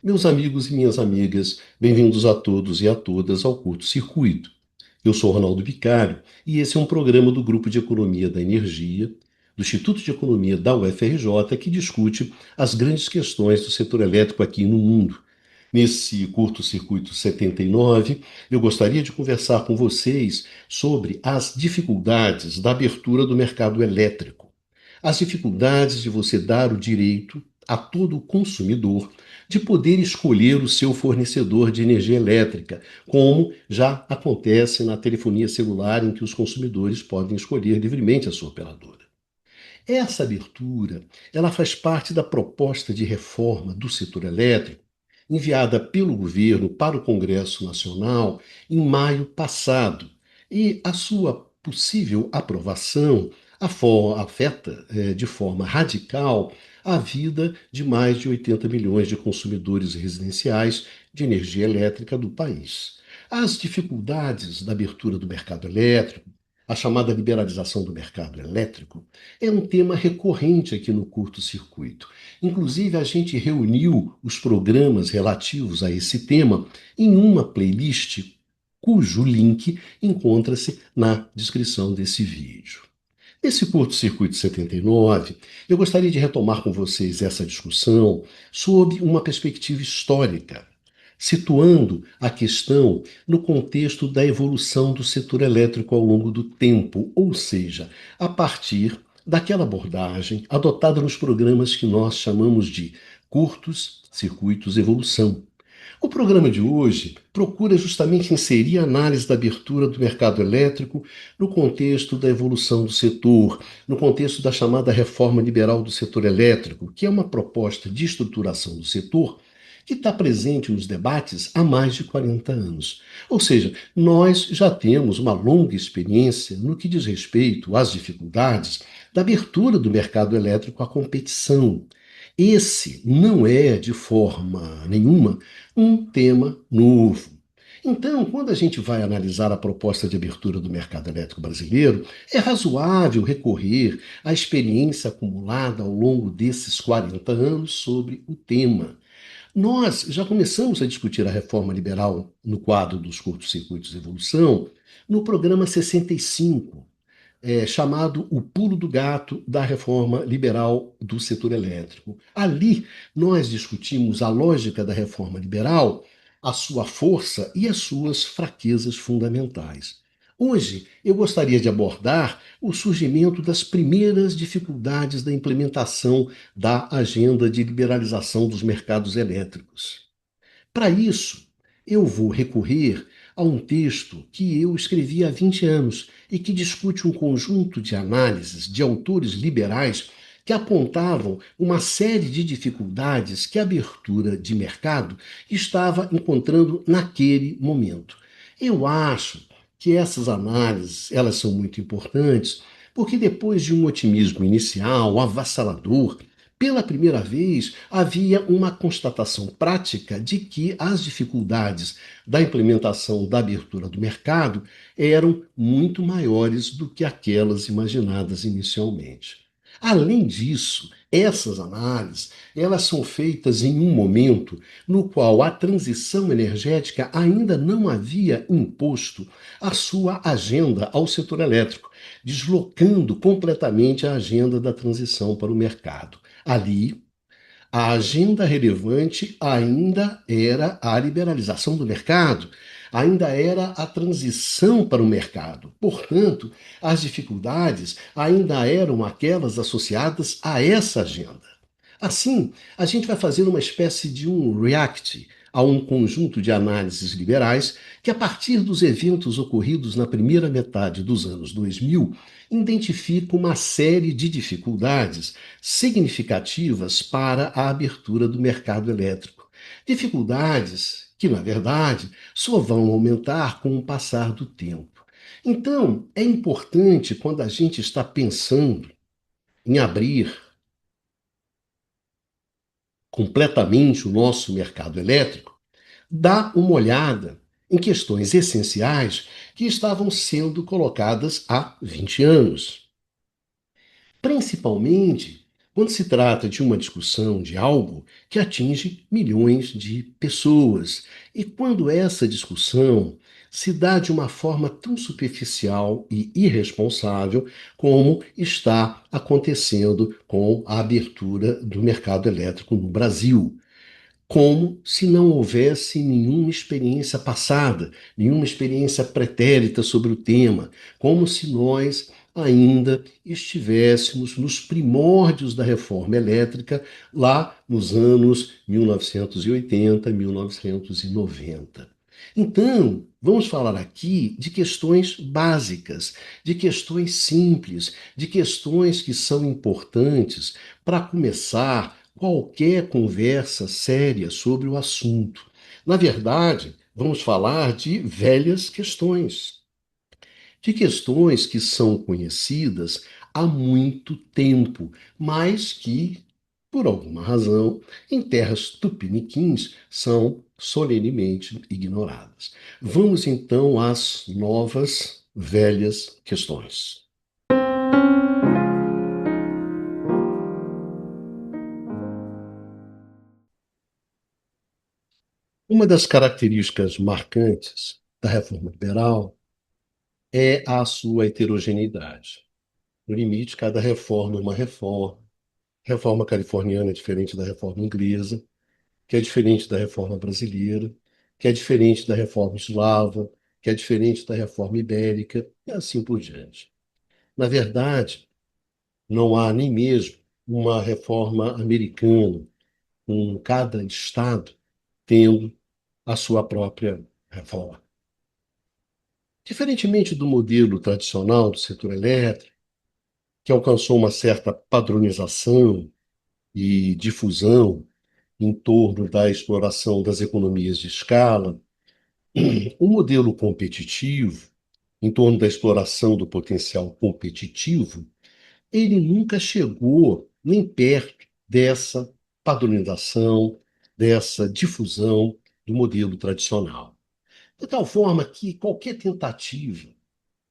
Meus amigos e minhas amigas, bem-vindos a todos e a todas ao Curto Circuito. Eu sou Ronaldo Vicário e esse é um programa do Grupo de Economia da Energia, do Instituto de Economia da UFRJ, que discute as grandes questões do setor elétrico aqui no mundo. Nesse Curto Circuito 79, eu gostaria de conversar com vocês sobre as dificuldades da abertura do mercado elétrico. As dificuldades de você dar o direito a todo consumidor de poder escolher o seu fornecedor de energia elétrica, como já acontece na telefonia celular, em que os consumidores podem escolher livremente a sua operadora. Essa abertura, ela faz parte da proposta de reforma do setor elétrico enviada pelo governo para o Congresso Nacional em maio passado, e a sua possível aprovação afeta de forma radical a vida de mais de 80 milhões de consumidores residenciais de energia elétrica do país. As dificuldades da abertura do mercado elétrico, a chamada liberalização do mercado elétrico, é um tema recorrente aqui no Curto Circuito. Inclusive, a gente reuniu os programas relativos a esse tema em uma playlist cujo link encontra-se na descrição desse vídeo. Nesse Curto Circuito 79, eu gostaria de retomar com vocês essa discussão sob uma perspectiva histórica, situando a questão no contexto da evolução do setor elétrico ao longo do tempo, ou seja, a partir daquela abordagem adotada nos programas que nós chamamos de curtos circuitos evolução. O programa de hoje procura justamente inserir a análise da abertura do mercado elétrico no contexto da evolução do setor, no contexto da chamada reforma liberal do setor elétrico, que é uma proposta de estruturação do setor que está presente nos debates há mais de 40 anos. Ou seja, nós já temos uma longa experiência no que diz respeito às dificuldades da abertura do mercado elétrico à competição. Esse não é, de forma nenhuma, um tema novo. Então, quando a gente vai analisar a proposta de abertura do mercado elétrico brasileiro, é razoável recorrer à experiência acumulada ao longo desses 40 anos sobre o tema. Nós já começamos a discutir a reforma liberal no quadro dos curtos-circuitos de evolução no programa 65, chamado O Pulo do Gato da Reforma Liberal do Setor Elétrico. Ali, nós discutimos a lógica da reforma liberal, a sua força e as suas fraquezas fundamentais. Hoje, eu gostaria de abordar o surgimento das primeiras dificuldades da implementação da agenda de liberalização dos mercados elétricos. Para isso, eu vou recorrer a um texto que eu escrevi há 20 anos e que discute um conjunto de análises de autores liberais que apontavam uma série de dificuldades que a abertura de mercado estava encontrando naquele momento. Eu acho que essas análises, elas são muito importantes, porque depois de um otimismo inicial avassalador, pela primeira vez, havia uma constatação prática de que as dificuldades da implementação da abertura do mercado eram muito maiores do que aquelas imaginadas inicialmente. Além disso, essas análises, elas são feitas em um momento no qual a transição energética ainda não havia imposto a sua agenda ao setor elétrico, deslocando completamente a agenda da transição para o mercado. Ali, a agenda relevante ainda era a liberalização do mercado, ainda era a transição para o mercado. Portanto, as dificuldades ainda eram aquelas associadas a essa agenda. Assim, a gente vai fazer uma espécie de um react a um conjunto de análises liberais que, a partir dos eventos ocorridos na primeira metade dos anos 2000, identifica uma série de dificuldades significativas para a abertura do mercado elétrico. Dificuldades que, na verdade, só vão aumentar com o passar do tempo. Então, é importante, quando a gente está pensando em abrir completamente o nosso mercado elétrico, dar uma olhada em questões essenciais que estavam sendo colocadas há 20 anos. Principalmente quando se trata de uma discussão de algo que atinge milhões de pessoas. E quando essa discussão se dá de uma forma tão superficial e irresponsável como está acontecendo com a abertura do mercado elétrico no Brasil, como se não houvesse nenhuma experiência passada, nenhuma experiência pretérita sobre o tema, como se nós ainda estivéssemos nos primórdios da reforma elétrica, lá nos anos 1980, 1990. Então, vamos falar aqui de questões básicas, de questões simples, de questões que são importantes para começar qualquer conversa séria sobre o assunto. Na verdade, vamos falar de velhas questões, de questões que são conhecidas há muito tempo, mas que, por alguma razão, em terras tupiniquins, são solenemente ignoradas. Vamos então às novas velhas questões. Uma das características marcantes da reforma liberal é a sua heterogeneidade. No limite, cada reforma é uma reforma. A reforma californiana é diferente da reforma inglesa, que é diferente da reforma brasileira, que é diferente da reforma eslava, que é diferente da reforma ibérica, e assim por diante. Na verdade, não há nem mesmo uma reforma americana, com cada estado tendo a sua própria reforma. Diferentemente do modelo tradicional do setor elétrico, que alcançou uma certa padronização e difusão em torno da exploração das economias de escala, o modelo competitivo, em torno da exploração do potencial competitivo, ele nunca chegou nem perto dessa padronização, dessa difusão do modelo tradicional. De tal forma que qualquer tentativa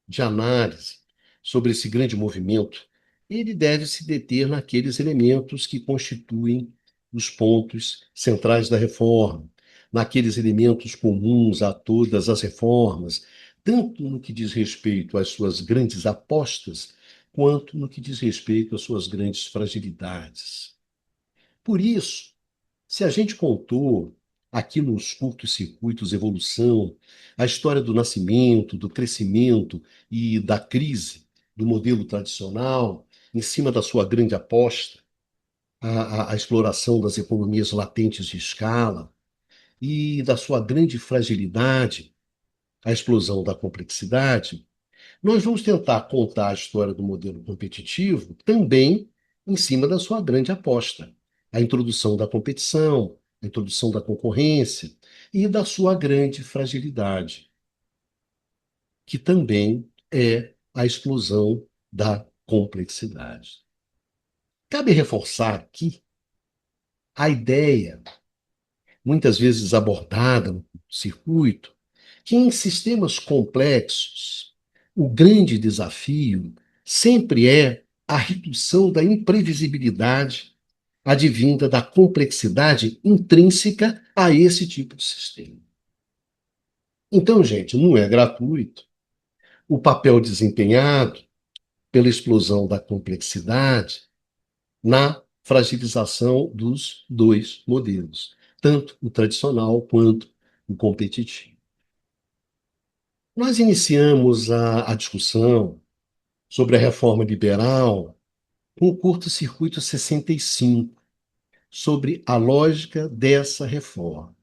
de análise sobre esse grande movimento, ele deve se deter naqueles elementos que constituem os pontos centrais da reforma, naqueles elementos comuns a todas as reformas, tanto no que diz respeito às suas grandes apostas, quanto no que diz respeito às suas grandes fragilidades. Por isso, se a gente contou aqui nos curtos circuitos evolução, a história do nascimento, do crescimento e da crise do modelo tradicional, em cima da sua grande aposta, a exploração das economias latentes de escala e da sua grande fragilidade, a explosão da complexidade, nós vamos tentar contar a história do modelo competitivo também em cima da sua grande aposta, a introdução da competição, a introdução da concorrência e da sua grande fragilidade, que também é a explosão da complexidade. Cabe reforçar aqui a ideia, muitas vezes abordada no circuito, que em sistemas complexos, o grande desafio sempre é a redução da imprevisibilidade advinda da complexidade intrínseca a esse tipo de sistema. Então, gente, não é gratuito o papel desempenhado pela explosão da complexidade na fragilização dos dois modelos, tanto o tradicional quanto o competitivo. Nós iniciamos a discussão sobre a reforma liberal com o curto-circuito 65, sobre a lógica dessa reforma.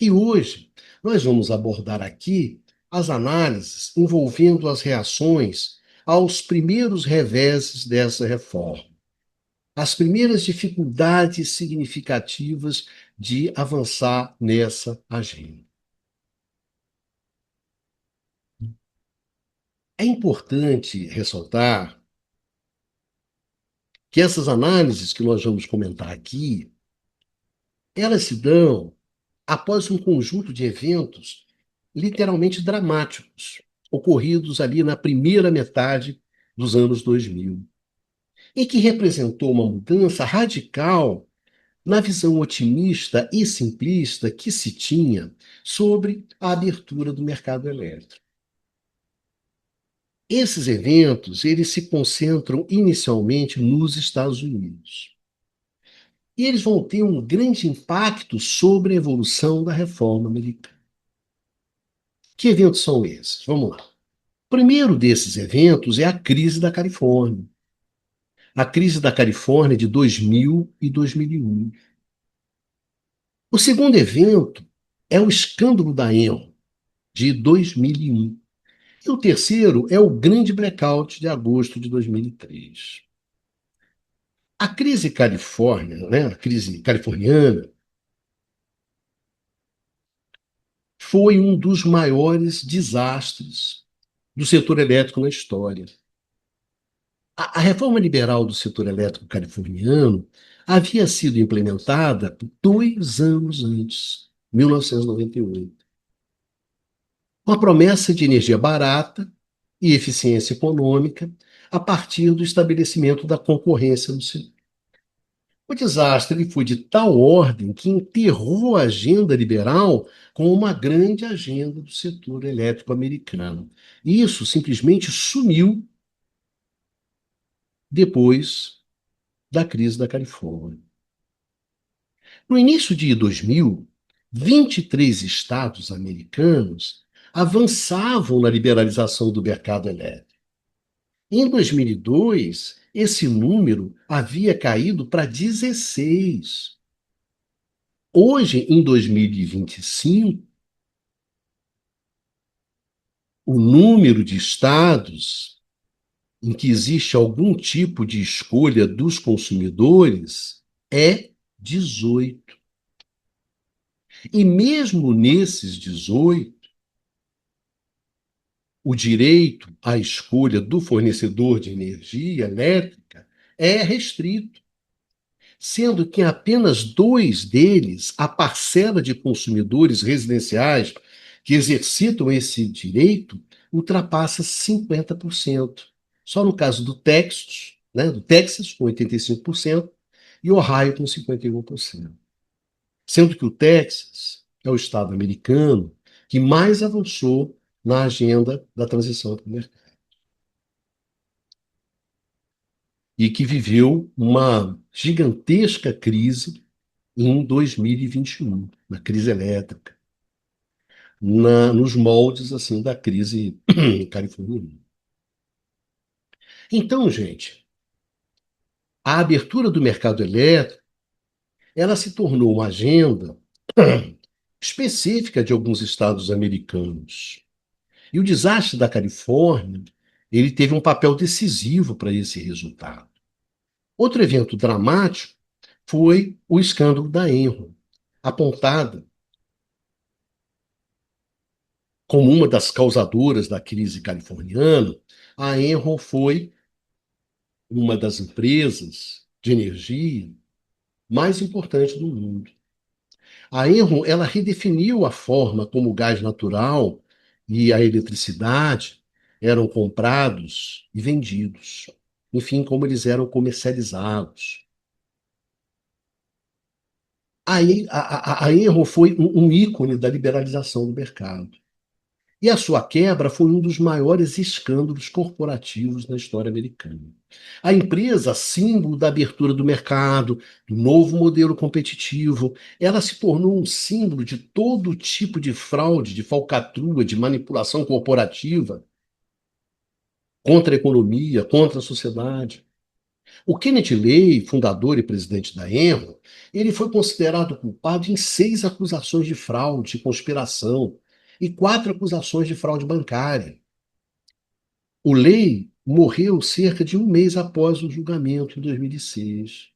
E hoje nós vamos abordar aqui as análises envolvendo as reações aos primeiros reveses dessa reforma, as primeiras dificuldades significativas de avançar nessa agenda. É importante ressaltar que essas análises que nós vamos comentar aqui, elas se dão após um conjunto de eventos literalmente dramáticos, ocorridos ali na primeira metade dos anos 2000. e que representou uma mudança radical na visão otimista e simplista que se tinha sobre a abertura do mercado elétrico. Esses eventos, eles se concentram inicialmente nos Estados Unidos. E eles vão ter um grande impacto sobre a evolução da reforma americana. Que eventos são esses? Vamos lá. O primeiro desses eventos é a crise da Califórnia. A crise da Califórnia de 2000 e 2001. O segundo evento é o escândalo da Enron, de 2001. E o terceiro é o grande blackout de agosto de 2003. A crise Califórnia, né, a crise californiana, foi um dos maiores desastres do setor elétrico na história. A reforma liberal do setor elétrico californiano havia sido implementada 2 anos antes, 1998, com a promessa de energia barata e eficiência econômica a partir do estabelecimento da concorrência no setor. O desastre ele foi de tal ordem que enterrou a agenda liberal com uma grande agenda do setor elétrico americano. Isso simplesmente sumiu depois da crise da Califórnia. No início de 2000, 23 estados americanos avançavam na liberalização do mercado elétrico. Em 2002, esse número havia caído para 16. Hoje, em 2025, o número de estados em que existe algum tipo de escolha dos consumidores é 18. E mesmo nesses 18, o direito à escolha do fornecedor de energia elétrica é restrito, sendo que em apenas 2 deles a parcela de consumidores residenciais que exercitam esse direito ultrapassa 50%. Só no caso do Texas, né, com 85%, e Ohio com 51%. Sendo que o Texas é o estado americano que mais avançou na agenda da transição para o mercado e que viveu uma gigantesca crise em 2021, na crise elétrica, nos moldes assim da crise californiana. Então, gente, a abertura do mercado elétrico, ela se tornou uma agenda específica de alguns estados americanos. E o desastre da Califórnia, ele teve um papel decisivo para esse resultado. Outro evento dramático foi o escândalo da Enron, apontada como uma das causadoras da crise californiana. A Enron foi uma das empresas de energia mais importantes do mundo. A Enron, ela redefiniu a forma como o gás natural e a eletricidade eram comprados e vendidos. Enfim, como eles eram comercializados. A Enron foi um ícone da liberalização do mercado. E a sua quebra foi um dos maiores escândalos corporativos na história americana. A empresa, símbolo da abertura do mercado, do novo modelo competitivo, ela se tornou um símbolo de todo tipo de fraude, de falcatrua, de manipulação corporativa contra a economia, contra a sociedade. O Kenneth Lay, fundador e presidente da Enron, ele foi considerado culpado em 6 acusações de fraude e conspiração e 4 acusações de fraude bancária. O Lay morreu cerca de um mês após o julgamento, em 2006.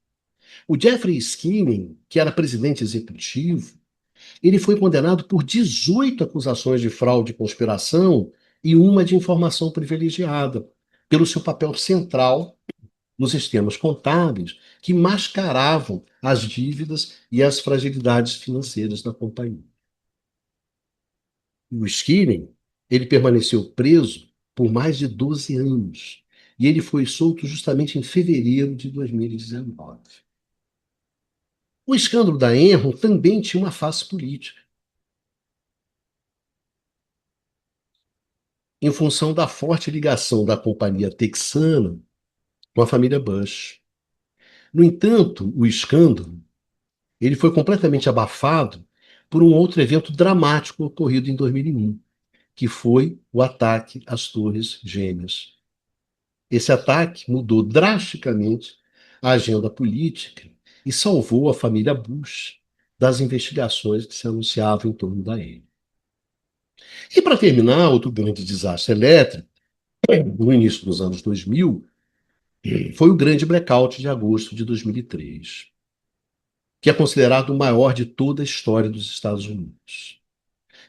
O Jeffrey Skinner, que era presidente executivo, ele foi condenado por 18 acusações de fraude e conspiração e uma de informação privilegiada, pelo seu papel central nos sistemas contábeis que mascaravam as dívidas e as fragilidades financeiras da companhia. O Skinner, ele permaneceu preso por mais de 12 anos e ele foi solto justamente em fevereiro de 2019. O escândalo da Enron também tinha uma face política, em função da forte ligação da companhia texana com a família Bush. No entanto, o escândalo ele foi completamente abafado por um outro evento dramático ocorrido em 2001, que foi o ataque às Torres Gêmeas. Esse ataque mudou drasticamente a agenda política e salvou a família Bush das investigações que se anunciavam em torno da ele. E para terminar, outro grande desastre elétrico, no início dos anos 2000, foi o grande blackout de agosto de 2003, que é considerado o maior de toda a história dos Estados Unidos,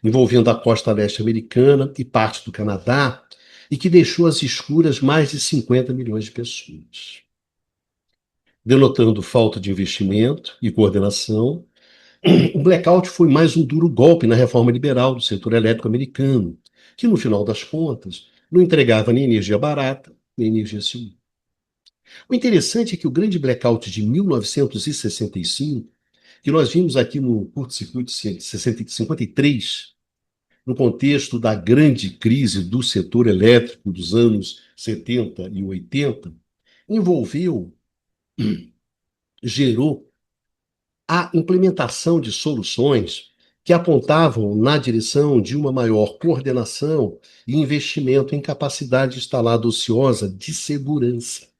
envolvendo a costa leste americana e parte do Canadá, e que deixou às escuras mais de 50 milhões de pessoas, denotando falta de investimento e coordenação. O blackout foi mais um duro golpe na reforma liberal do setor elétrico americano, que, no final das contas, não entregava nem energia barata, nem energia segura. O interessante é que o grande blackout de 1965, que nós vimos aqui no curto-circuito de 53, no contexto da grande crise do setor elétrico dos anos 70 e 80, envolveu, gerou a implementação de soluções que apontavam na direção de uma maior coordenação e investimento em capacidade instalada ociosa de segurança.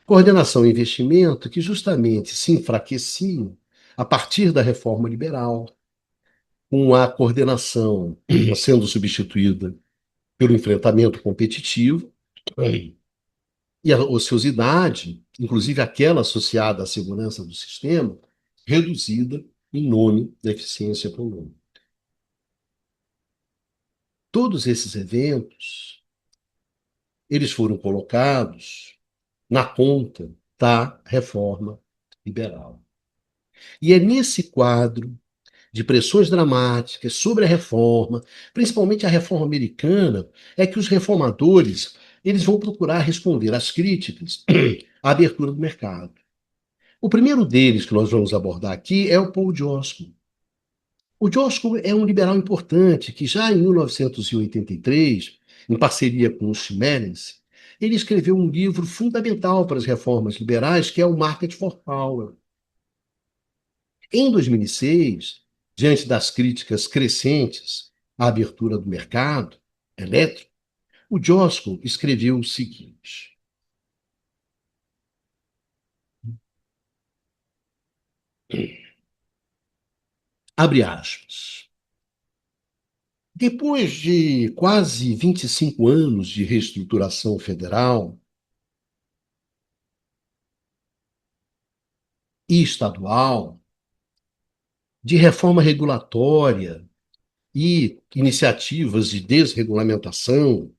Coordenação e investimento que justamente se enfraqueciam a partir da reforma liberal, com a coordenação sendo substituída pelo enfrentamento competitivo e a ociosidade, inclusive aquela associada à segurança do sistema, reduzida em nome da eficiência econômica. Todos esses eventos, eles foram colocados na conta da reforma liberal. E é nesse quadro de pressões dramáticas sobre a reforma, principalmente a reforma americana, é que os reformadores eles vão procurar responder às críticas à abertura do mercado. O primeiro deles que nós vamos abordar aqui é o Paul Joskell. O Joskell é um liberal importante que já em 1983, em parceria com o Schmeling, ele escreveu um livro fundamental para as reformas liberais, que é o Market for Power. Em 2006, diante das críticas crescentes à abertura do mercado elétrico, o Joskell escreveu o seguinte: abre aspas. Depois de quase 25 anos de reestruturação federal e estadual, de reforma regulatória e iniciativas de desregulamentação,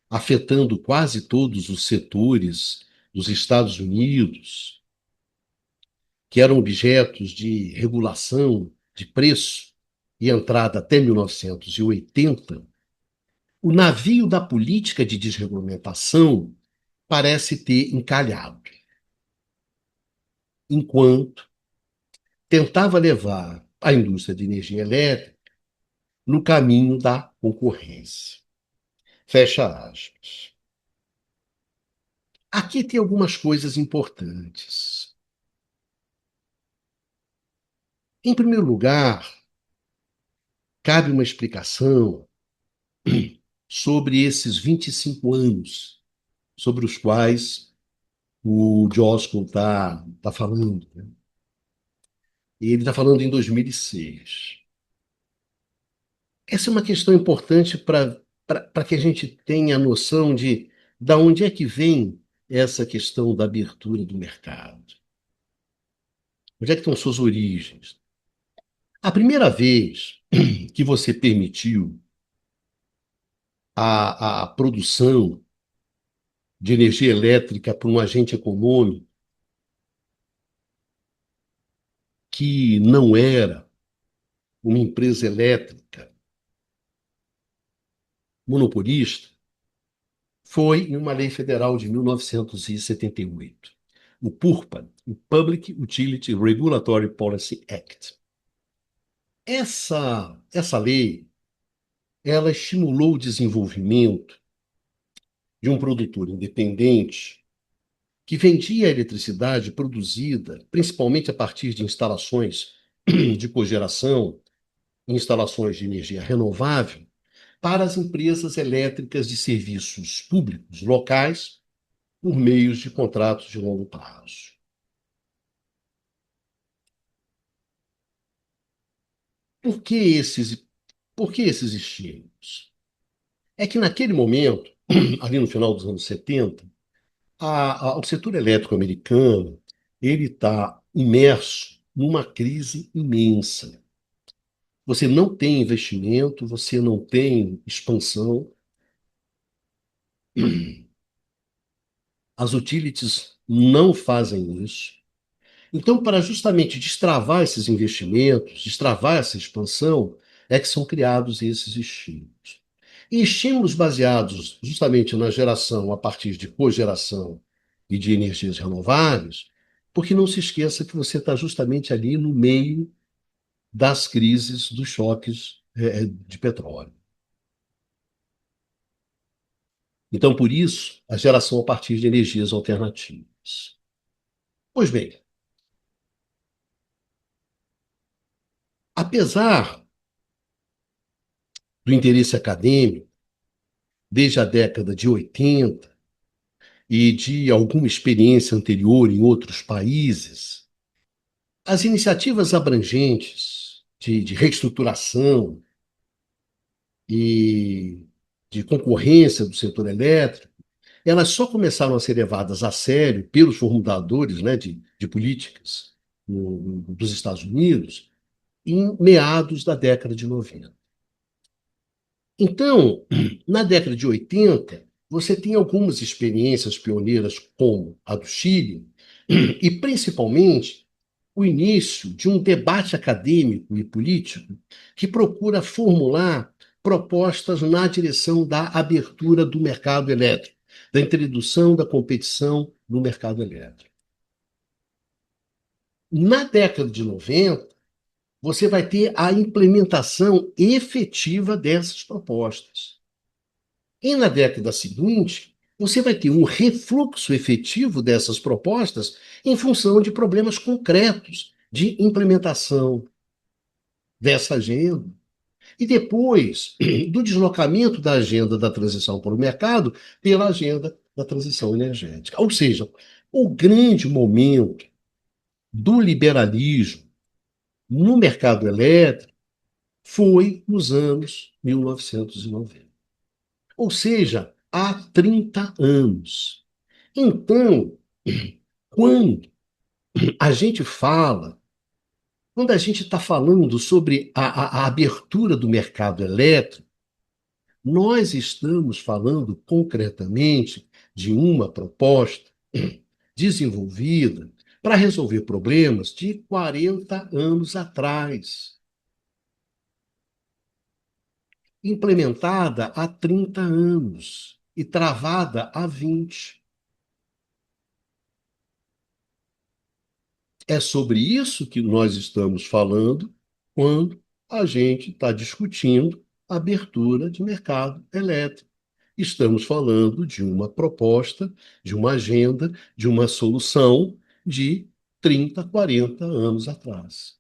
afetando quase todos os setores dos Estados Unidos, que eram objetos de regulação de preço e entrada até 1980, o navio da política de desregulamentação parece ter encalhado, enquanto tentava levar a indústria de energia elétrica no caminho da concorrência. Fecha aspas. Aqui tem algumas coisas importantes. Em primeiro lugar, cabe uma explicação sobre esses 25 anos sobre os quais o Joskell tá falando. Né? Ele está falando em 2006. Essa é uma questão importante para que a gente tenha a noção de onde é que vem essa questão da abertura do mercado. Onde é que estão suas origens? A primeira vez que você permitiu a produção de energia elétrica por um agente econômico que não era uma empresa elétrica monopolista, foi em uma lei federal de 1978, o PURPA, o Public Utility Regulatory Policy Act. Essa lei, ela estimulou o desenvolvimento de um produtor independente que vendia a eletricidade produzida principalmente a partir de instalações de cogeração, instalações de energia renovável, para as empresas elétricas de serviços públicos locais por meio de contratos de longo prazo. Por que esses, por que esses estímulos? É que naquele momento, ali no final dos anos 70, o setor elétrico americano ele está imerso numa crise imensa. Você não tem investimento, você não tem expansão. As utilities não fazem isso. Então, para justamente destravar esses investimentos, destravar essa expansão, é que são criados esses estímulos. E estímulos baseados justamente na geração a partir de cogeração e de energias renováveis, porque não se esqueça que você está justamente ali no meio das crises, dos choques de petróleo. Então, por isso, a geração a partir de energias alternativas. Pois bem, apesar do interesse acadêmico, desde a década de 80 e de alguma experiência anterior em outros países, as iniciativas abrangentes de reestruturação e de concorrência do setor elétrico, elas só começaram a ser levadas a sério pelos formuladores, né, de políticas dos Estados Unidos em meados da década de 90. Então, na década de 80, você tem algumas experiências pioneiras, como a do Chile, e principalmente o início de um debate acadêmico e político que procura formular propostas na direção da abertura do mercado elétrico, da introdução da competição no mercado elétrico. Na década de 90, você vai ter a implementação efetiva dessas propostas. E na década seguinte, você vai ter um refluxo efetivo dessas propostas em função de problemas concretos de implementação dessa agenda. E depois do deslocamento da agenda da transição para o mercado pela agenda da transição energética. Ou seja, o grande momento do liberalismo no mercado elétrico foi nos anos 1990. Ou seja, há 30 anos. Então, quando a gente fala, quando a gente está falando sobre a abertura do mercado elétrico, nós estamos falando concretamente de uma proposta desenvolvida para resolver problemas de 40 anos atrás, implementada há 30 anos e travada há 20. É sobre isso que nós estamos falando quando a gente está discutindo a abertura de mercado elétrico. Estamos falando de uma proposta, de uma agenda, de uma solução de 30, 40 anos atrás.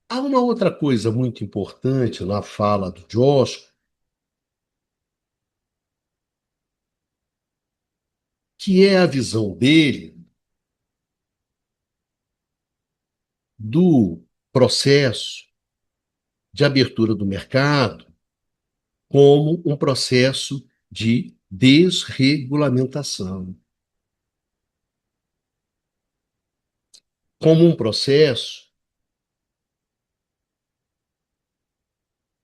Há uma outra coisa muito importante na fala do Joshua, que é a visão dele do processo de abertura do mercado como um processo de desregulamentação, como um processo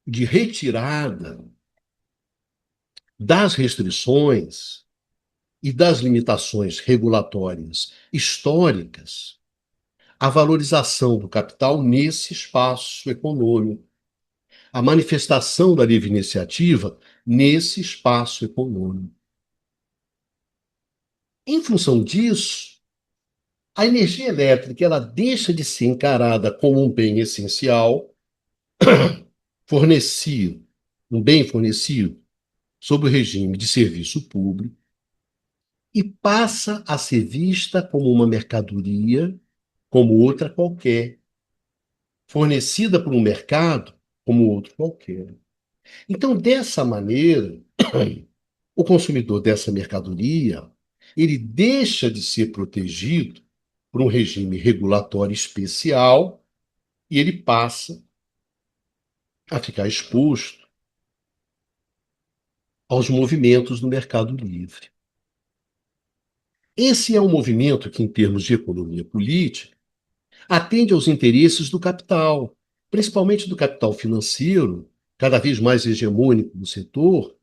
de retirada das restrições e das limitações regulatórias históricas à valorização do capital nesse espaço econômico, a manifestação da livre iniciativa nesse espaço econômico. Em função disso, a energia elétrica ela deixa de ser encarada como um bem essencial, fornecido, um bem fornecido sob o regime de serviço público, e passa a ser vista como uma mercadoria, como outra qualquer, fornecida por um mercado como outro qualquer. Então, dessa maneira, o consumidor dessa mercadoria, ele deixa de ser protegido por um regime regulatório especial e ele passa a ficar exposto aos movimentos do mercado livre. Esse é um movimento que, em termos de economia política, atende aos interesses do capital, principalmente do capital financeiro, cada vez mais hegemônico no setor,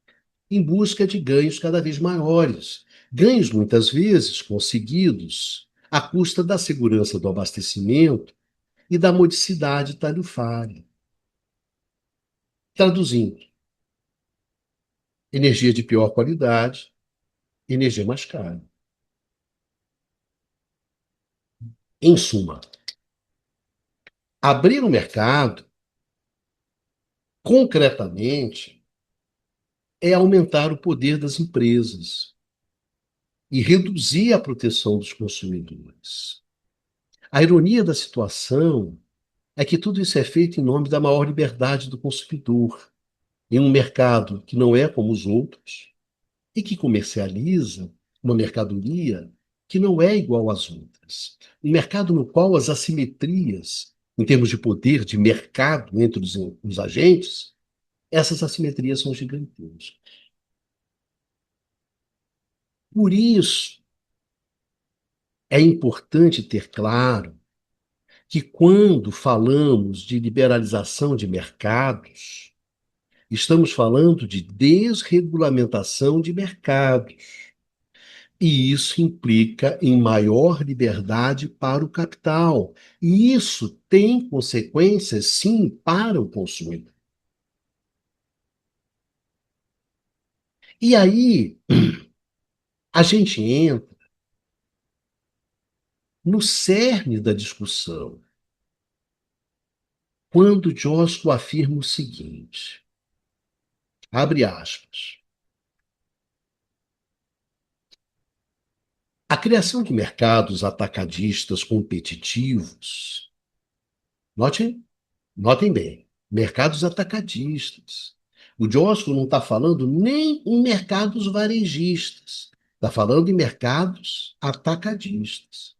em busca de ganhos cada vez maiores. Ganhos, muitas vezes, conseguidos à custa da segurança do abastecimento e da modicidade tarifária. Traduzindo, energia de pior qualidade, energia mais cara. Em suma, abrir o mercado, concretamente, é aumentar o poder das empresas e reduzir a proteção dos consumidores. A ironia da situação é que tudo isso é feito em nome da maior liberdade do consumidor, em um mercado que não é como os outros e que comercializa uma mercadoria que não é igual às outras. Um mercado no qual as assimetrias, em termos de poder de mercado entre os agentes, essas assimetrias são gigantescas. Por isso, é importante ter claro que quando falamos de liberalização de mercados, estamos falando de desregulamentação de mercados. E isso implica em maior liberdade para o capital. E isso tem consequências, sim, para o consumidor. E aí, a gente entra no cerne da discussão, quando Josko afirma o seguinte, abre aspas, a criação de mercados atacadistas competitivos, notem, notem bem, mercados atacadistas. O Josko não está falando nem em mercados varejistas, está falando em mercados atacadistas.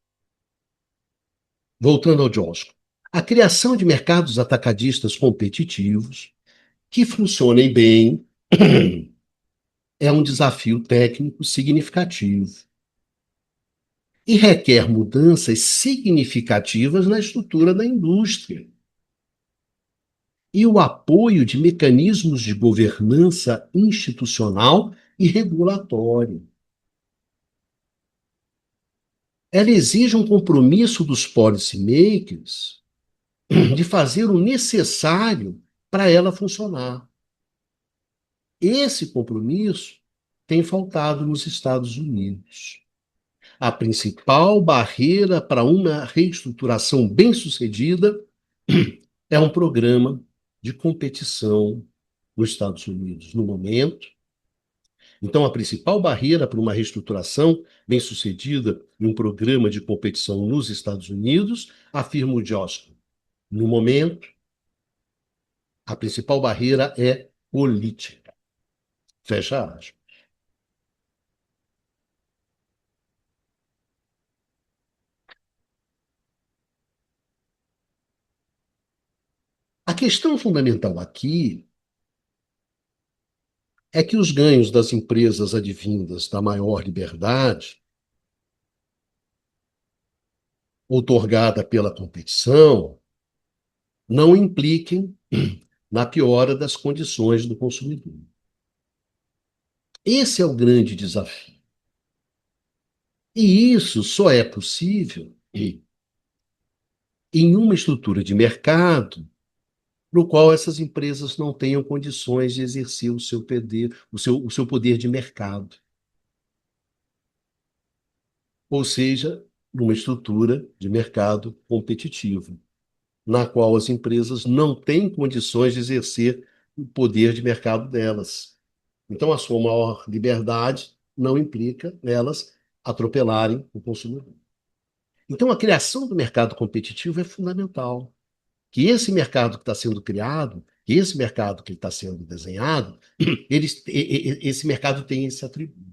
Voltando ao Josko, a criação de mercados atacadistas competitivos que funcionem bem é um desafio técnico significativo e requer mudanças significativas na estrutura da indústria e o apoio de mecanismos de governança institucional e regulatório. Ela exige um compromisso dos policymakers de fazer o necessário para ela funcionar. Esse compromisso tem faltado nos Estados Unidos. A principal barreira para uma reestruturação bem-sucedida é um programa de competição nos Estados Unidos, no momento. Então, a principal barreira para uma reestruturação bem-sucedida em um programa de competição nos Estados Unidos, afirma o Josko, no momento, a principal barreira é política. Fecha aspas. A questão fundamental aqui é que os ganhos das empresas advindas da maior liberdade, outorgada pela competição, não impliquem na piora das condições do consumidor. Esse é o grande desafio. E isso só é possível em uma estrutura de mercado no qual essas empresas não tenham condições de exercer o seu poder, o seu poder de mercado. Ou seja, numa estrutura de mercado competitivo, na qual as empresas não têm condições de exercer o poder de mercado delas. Então, a sua maior liberdade não implica elas atropelarem o consumidor. Então, a criação do mercado competitivo é fundamental. Que esse mercado que está sendo criado, que esse mercado que está sendo desenhado, esse mercado tem esse atributo.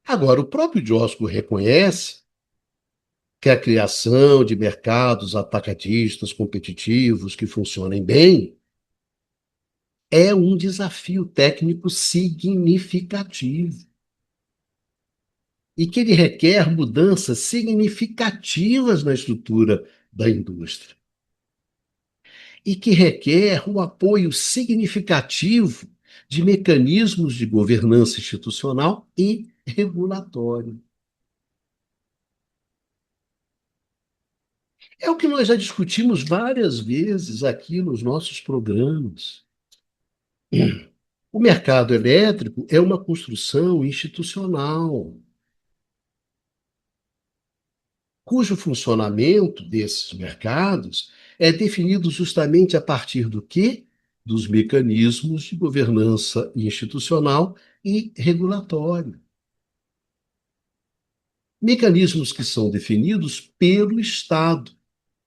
Agora, o próprio Diosco reconhece que a criação de mercados atacadistas competitivos que funcionem bem é um desafio técnico significativo e que ele requer mudanças significativas na estrutura da indústria e que requer o apoio significativo de mecanismos de governança institucional e regulatório. É o que nós já discutimos várias vezes aqui nos nossos programas. O mercado elétrico é uma construção institucional, cujo funcionamento desses mercados é definido justamente a partir do quê? Dos mecanismos de governança institucional e regulatório. Mecanismos que são definidos pelo Estado.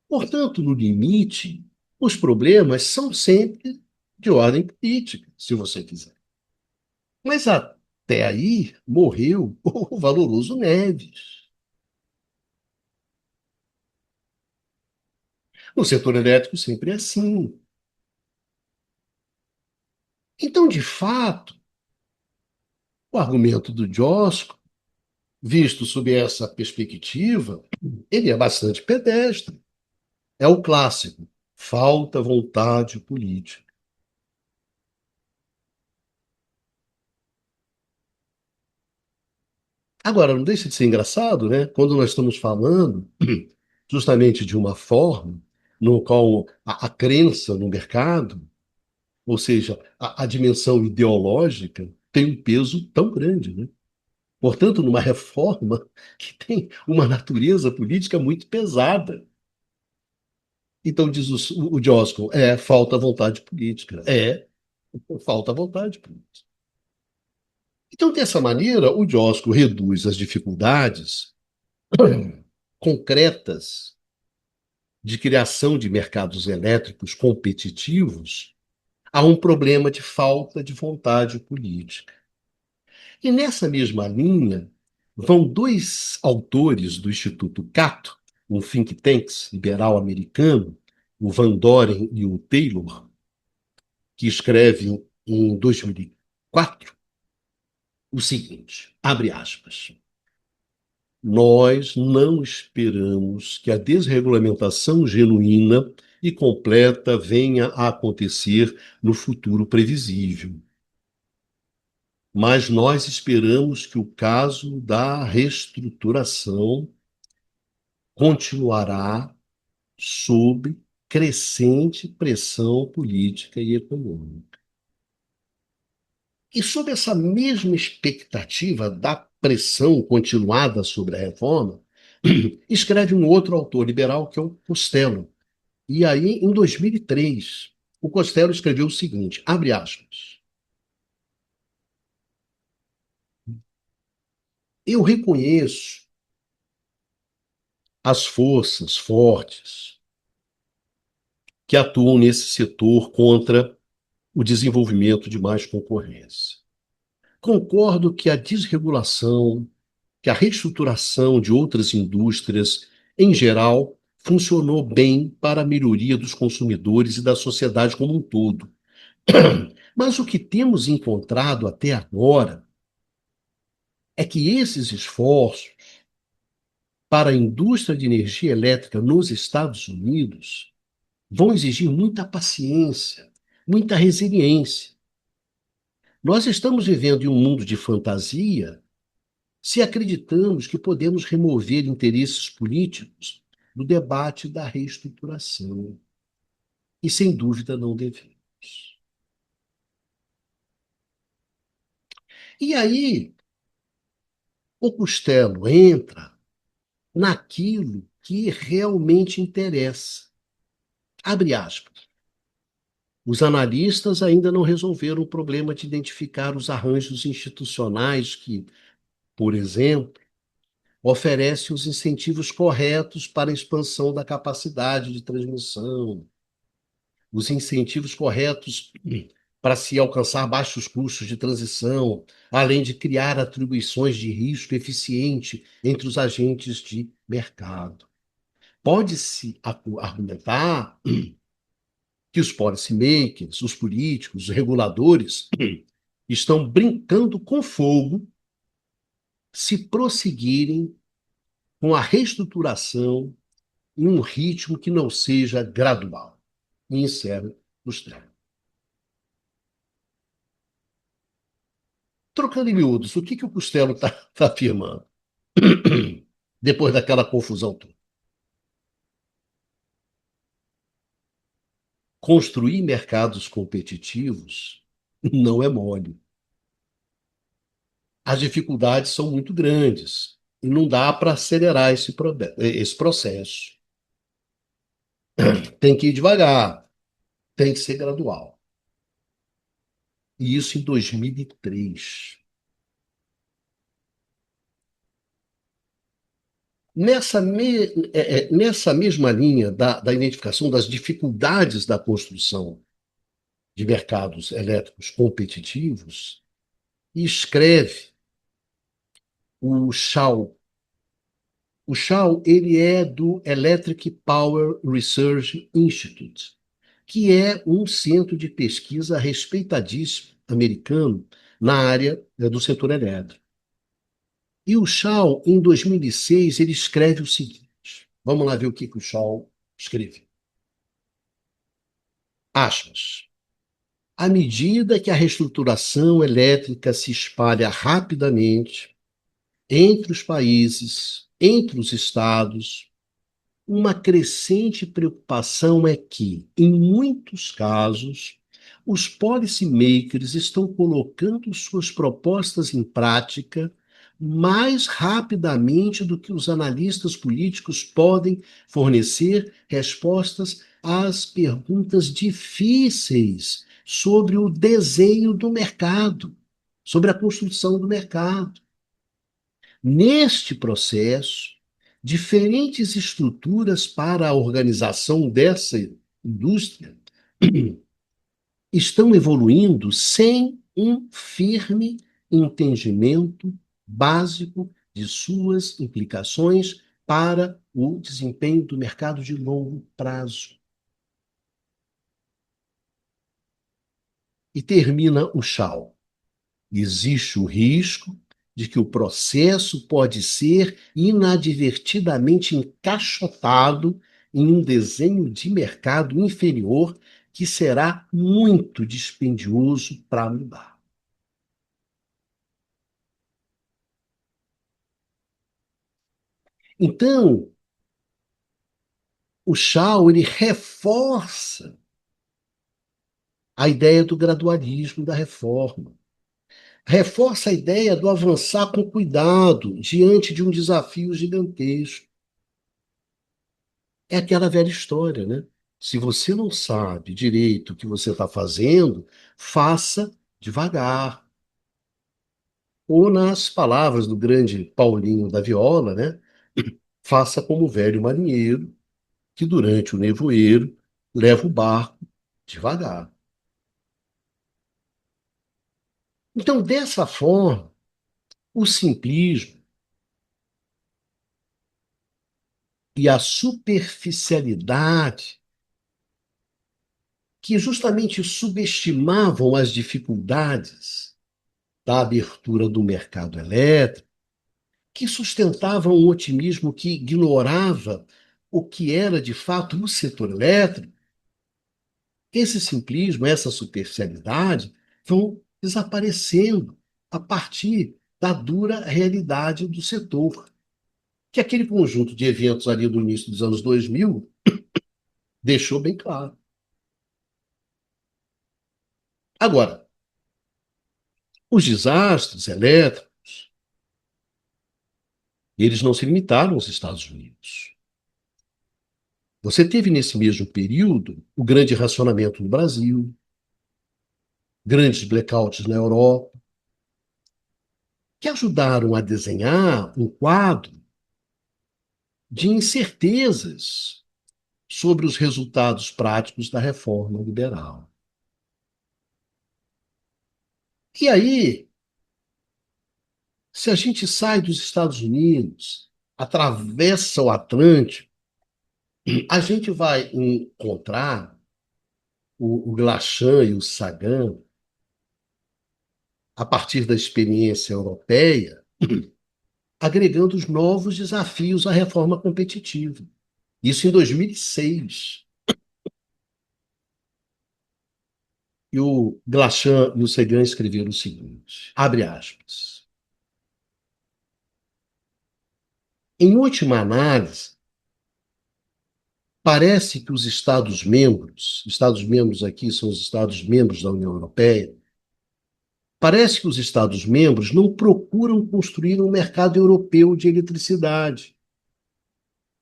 Portanto, no limite, os problemas são sempre de ordem política, se você quiser. Mas até aí morreu o valoroso Neves. No setor elétrico sempre é assim. Então, de fato, o argumento do Diosco, visto sob essa perspectiva, ele é bastante pedestre. É o clássico. Falta vontade política. Agora, não deixa de ser engraçado, né? Quando nós estamos falando justamente de uma forma no qual a crença no mercado, ou seja, a dimensão ideológica, tem um peso tão grande, né? Portanto, numa reforma que tem uma natureza política muito pesada. Então, diz o Joskell, falta vontade política. Falta vontade política. Então, dessa maneira, o Joskell reduz as dificuldades concretas de criação de mercados elétricos competitivos a um problema de falta de vontade política. E nessa mesma linha, vão dois autores do Instituto Cato, um think tank liberal americano, o Van Doren e o Taylor, que escrevem em 2004 o seguinte, abre aspas, nós não esperamos que a desregulamentação genuína e completa venha a acontecer no futuro previsível. Mas nós esperamos que o caso da reestruturação continuará sob crescente pressão política e econômica. E sob essa mesma expectativa da pressão continuada sobre a reforma, escreve um outro autor liberal, que é o Costello. E aí, em 2003, o Costello escreveu o seguinte, abre aspas, eu reconheço as forças fortes que atuam nesse setor contra o desenvolvimento de mais concorrência. Concordo que a desregulação, que a reestruturação de outras indústrias, em geral, funcionou bem para a melhoria dos consumidores e da sociedade como um todo. Mas o que temos encontrado até agora é que esses esforços para a indústria de energia elétrica nos Estados Unidos vão exigir muita paciência, muita resiliência. Nós estamos vivendo em um mundo de fantasia se acreditamos que podemos remover interesses políticos do debate da reestruturação. E, sem dúvida, não devemos. E aí, o Costello entra naquilo que realmente interessa. Abre aspas. Os analistas ainda não resolveram o problema de identificar os arranjos institucionais que, por exemplo, oferecem os incentivos corretos para a expansão da capacidade de transmissão, os incentivos corretos para se alcançar baixos custos de transição, além de criar atribuições de risco eficiente entre os agentes de mercado. Pode-se argumentar que os policymakers, os políticos, os reguladores estão brincando com fogo se prosseguirem com a reestruturação em um ritmo que não seja gradual. E encerro os três. Trocando em miúdos, o que o Costello está afirmando? Depois daquela confusão toda. Construir mercados competitivos não é mole. As dificuldades são muito grandes e não dá para acelerar esse processo. Tem que ir devagar, tem que ser gradual. E isso em 2003. Nessa mesma linha da identificação das dificuldades da construção de mercados elétricos competitivos, escreve o Shaw. O Shaw ele é do Electric Power Research Institute, que é um centro de pesquisa respeitadíssimo americano na área do setor elétrico. E o Shaw, em 2006, ele escreve o seguinte. Vamos lá ver o que o Shaw escreve. Aspas. À medida que a reestruturação elétrica se espalha rapidamente entre os países, entre os estados, uma crescente preocupação é que, em muitos casos, os policymakers estão colocando suas propostas em prática mais rapidamente do que os analistas políticos podem fornecer respostas às perguntas difíceis sobre o desenho do mercado, sobre a construção do mercado. Neste processo, diferentes estruturas para a organização dessa indústria estão evoluindo sem um firme entendimento básico de suas implicações para o desempenho do mercado de longo prazo. E termina o Shaw. Existe o risco de que o processo pode ser inadvertidamente encaixotado em um desenho de mercado inferior que será muito dispendioso para mudar. Então, o Shaw ele reforça a ideia do gradualismo da reforma. Reforça a ideia do avançar com cuidado diante de um desafio gigantesco. É aquela velha história, né? Se você não sabe direito o que você está fazendo, faça devagar. Ou, nas palavras do grande Paulinho da Viola, né? Faça como o velho marinheiro, que durante o nevoeiro leva o barco devagar. Então, dessa forma, o simplismo e a superficialidade, que justamente subestimavam as dificuldades da abertura do mercado elétrico, que sustentavam um otimismo que ignorava o que era de fato o setor elétrico, esse simplismo, essa superficialidade vão desaparecendo a partir da dura realidade do setor. que aquele conjunto de eventos ali do início dos anos 2000 deixou bem claro. Agora, os desastres elétricos, eles não se limitaram aos Estados Unidos. Você teve nesse mesmo período o grande racionamento no Brasil, grandes blackouts na Europa, que ajudaram a desenhar um quadro de incertezas sobre os resultados práticos da reforma liberal. E aí, se a gente sai dos Estados Unidos, atravessa o Atlântico, a gente vai encontrar o Glachan e o Sagan, a partir da experiência europeia, agregando os novos desafios à reforma competitiva. Isso em 2006. E o Glachan e o Sagan escreveram o seguinte, abre aspas, em última análise, parece que os Estados-membros aqui são os Estados-membros da União Europeia, parece que os Estados-membros não procuram construir um mercado europeu de eletricidade,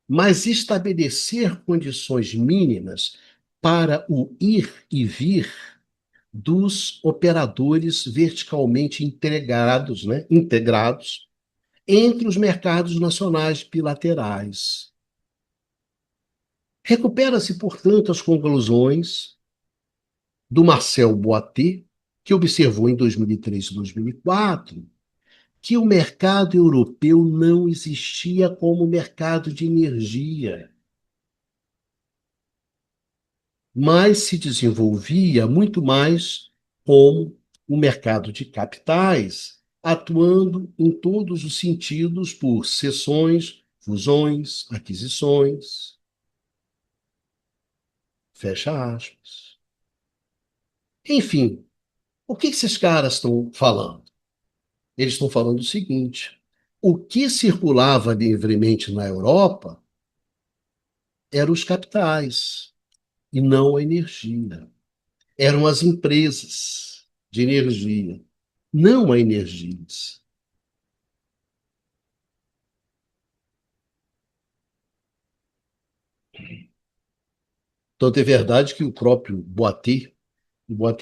mas estabelecer condições mínimas para o ir e vir dos operadores verticalmente integrados entre os mercados nacionais bilaterais. Recupera-se, portanto, as conclusões do Marcel Boatet, que observou em 2003 e 2004 que o mercado europeu não existia como mercado de energia, mas se desenvolvia muito mais como um mercado de capitais, atuando em todos os sentidos por cessões, fusões, aquisições. Fecha aspas. Enfim, o que esses caras estão falando? Eles estão falando o seguinte: o que circulava livremente na Europa eram os capitais e não a energia. Eram as empresas de energia, não a energias. Tanto é verdade que o Boatet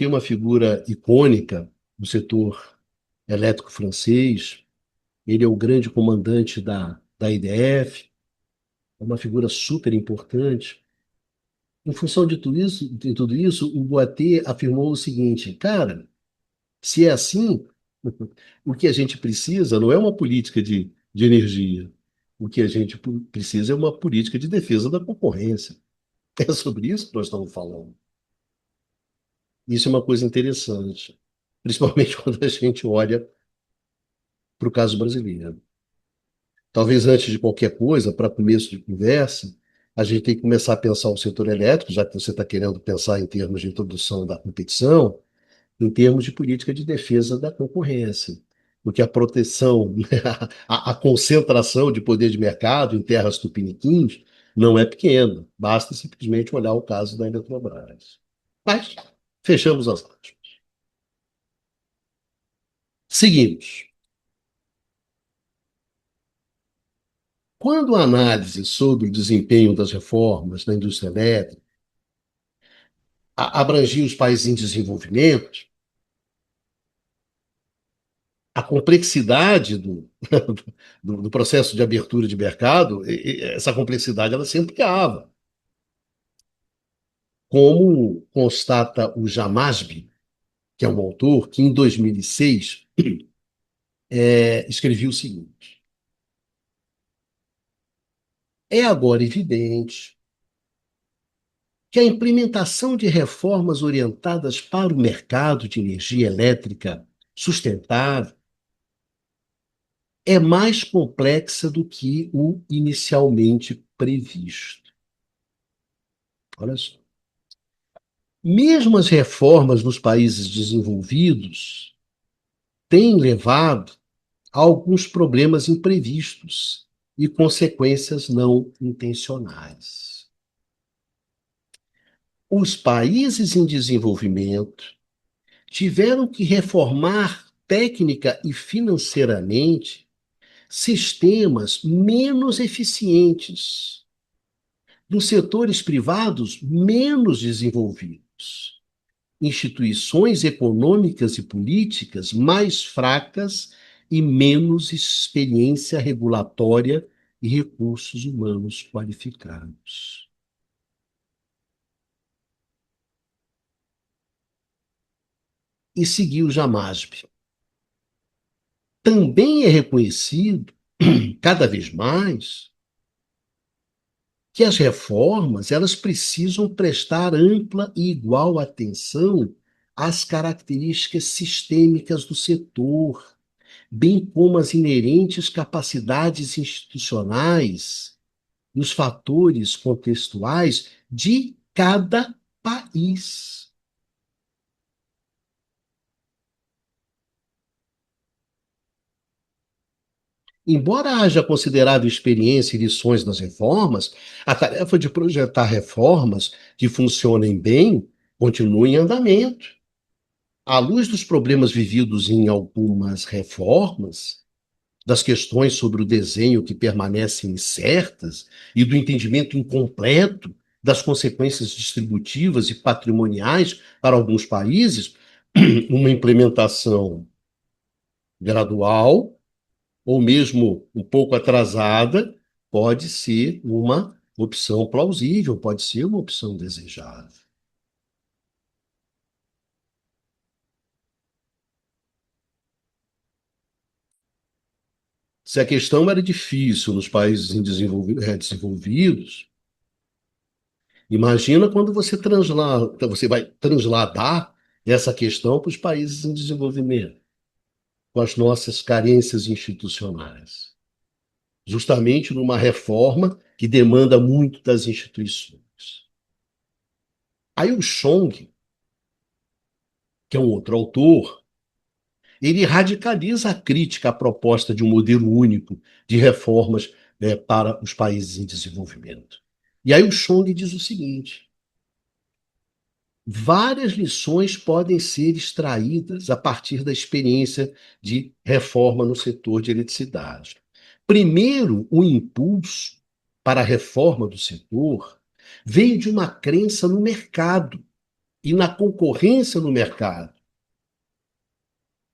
é uma figura icônica do setor elétrico francês, ele é o grande comandante da IDF, é uma figura super importante. Em função de tudo isso, o Boatet afirmou o seguinte: cara, se é assim, o que a gente precisa não é uma política de energia. O que a gente precisa é uma política de defesa da concorrência. É sobre isso que nós estamos falando. Isso é uma coisa interessante, principalmente quando a gente olha para o caso brasileiro. Talvez antes de qualquer coisa, para começo de conversa, a gente tem que começar a pensar o setor elétrico, já que você está querendo pensar em termos de introdução da competição, em termos de política de defesa da concorrência. Porque a proteção, a concentração de poder de mercado em terras tupiniquins não é pequena. Basta simplesmente olhar o caso da Eletrobras. Mas fechamos as aspas. Seguimos. Quando a análise sobre o desempenho das reformas na indústria elétrica abrangia os países em desenvolvimento, a complexidade do processo de abertura de mercado, essa complexidade ela se ampliava. Como constata o Jamasby, que é um autor que em 2006 escreveu o seguinte: é agora evidente que a implementação de reformas orientadas para o mercado de energia elétrica sustentável é mais complexa do que o inicialmente previsto. Olha só. Mesmo as reformas nos países desenvolvidos têm levado a alguns problemas imprevistos e consequências não intencionais. Os países em desenvolvimento tiveram que reformar técnica e financeiramente sistemas menos eficientes, dos setores privados menos desenvolvidos, instituições econômicas e políticas mais fracas e menos experiência regulatória e recursos humanos qualificados. E seguiu Jamasb. Também é reconhecido, cada vez mais, que as reformas elas precisam prestar ampla e igual atenção às características sistêmicas do setor, bem como às inerentes capacidades institucionais e os fatores contextuais de cada país. Embora haja considerável experiência e lições nas reformas, a tarefa de projetar reformas que funcionem bem continua em andamento. À luz dos problemas vividos em algumas reformas, das questões sobre o desenho que permanecem incertas e do entendimento incompleto das consequências distributivas e patrimoniais para alguns países, uma implementação gradual ou mesmo um pouco atrasada pode ser uma opção plausível, pode ser uma opção desejável. Se a questão era difícil nos países desenvolvidos, imagina quando você vai transladar essa questão para os países em desenvolvimento, com as nossas carências institucionais, justamente numa reforma que demanda muito das instituições. Aí o Chong, que é um outro autor, ele radicaliza a crítica à proposta de um modelo único de reformas para os países em desenvolvimento. E aí o Chong diz o seguinte: várias lições podem ser extraídas a partir da experiência de reforma no setor de eletricidade. Primeiro, o impulso para a reforma do setor veio de uma crença no mercado e na concorrência no mercado,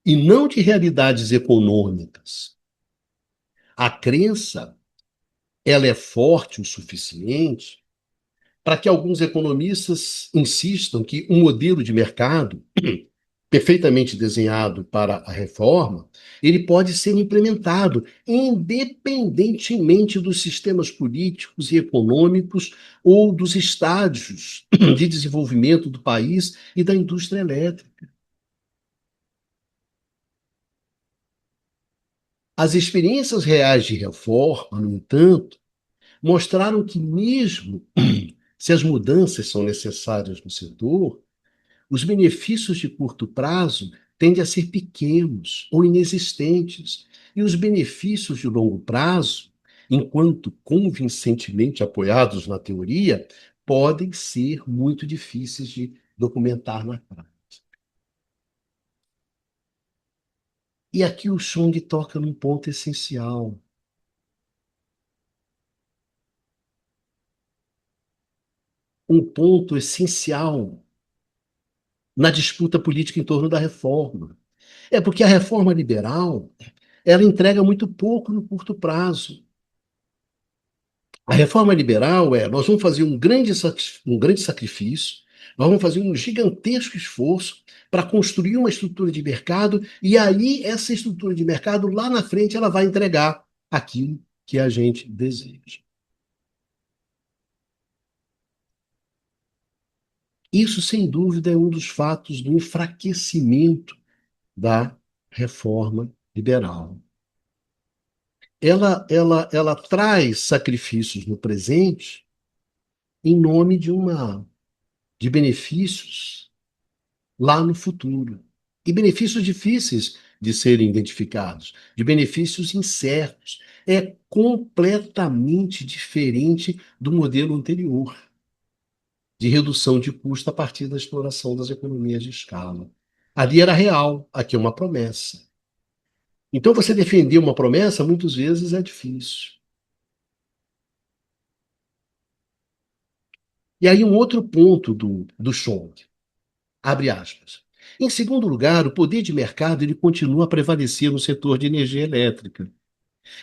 e não de realidades econômicas. A crença, ela é forte o suficiente para que alguns economistas insistam que um modelo de mercado perfeitamente desenhado para a reforma, ele pode ser implementado independentemente dos sistemas políticos e econômicos ou dos estágios de desenvolvimento do país e da indústria elétrica. As experiências reais de reforma, no entanto, mostraram que, mesmo se as mudanças são necessárias no setor, os benefícios de curto prazo tendem a ser pequenos ou inexistentes, e os benefícios de longo prazo, enquanto convincentemente apoiados na teoria, podem ser muito difíceis de documentar na prática. E aqui o Chung toca num ponto essencial, um ponto essencial na disputa política em torno da reforma. É porque a reforma liberal, ela entrega muito pouco no curto prazo. A reforma liberal é: nós vamos fazer um grande sacrifício, nós vamos fazer um gigantesco esforço para construir uma estrutura de mercado, e aí essa estrutura de mercado, lá na frente, ela vai entregar aquilo que a gente deseja. Isso, sem dúvida, é um dos fatos do enfraquecimento da reforma liberal. Ela traz sacrifícios no presente em nome de benefícios lá no futuro. E benefícios difíceis de serem identificados, de benefícios incertos. É completamente diferente do modelo anterior, de redução de custo a partir da exploração das economias de escala. Ali era real, aqui é uma promessa. Então, você defender uma promessa, muitas vezes, é difícil. E aí, um outro ponto do Chong, abre aspas. Em segundo lugar, o poder de mercado ele continua a prevalecer no setor de energia elétrica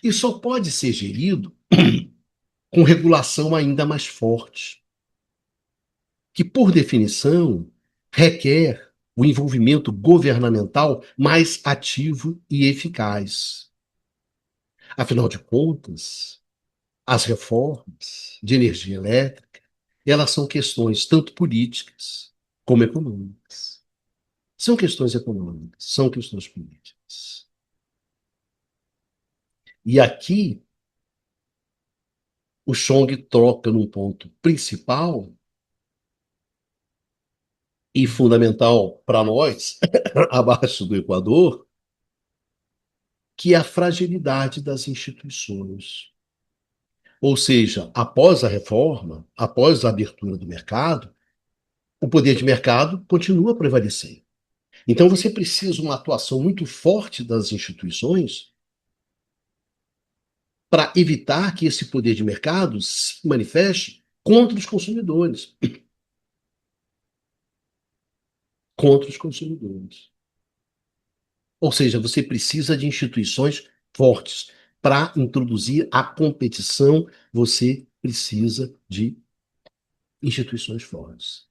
e só pode ser gerido com regulação ainda mais forte, que, por definição, requer o envolvimento governamental mais ativo e eficaz. Afinal de contas, as reformas de energia elétrica, elas são questões tanto políticas como econômicas. São questões econômicas, são questões políticas. E aqui o Chong troca num ponto principal e fundamental para nós, abaixo do Equador, que é a fragilidade das instituições. Ou seja, após a reforma, após a abertura do mercado, o poder de mercado continua a prevalecer. Então você precisa de uma atuação muito forte das instituições para evitar que esse poder de mercado se manifeste contra os consumidores. Contra os consumidores. Ou seja, você precisa de instituições fortes. Para introduzir a competição, você precisa de instituições fortes.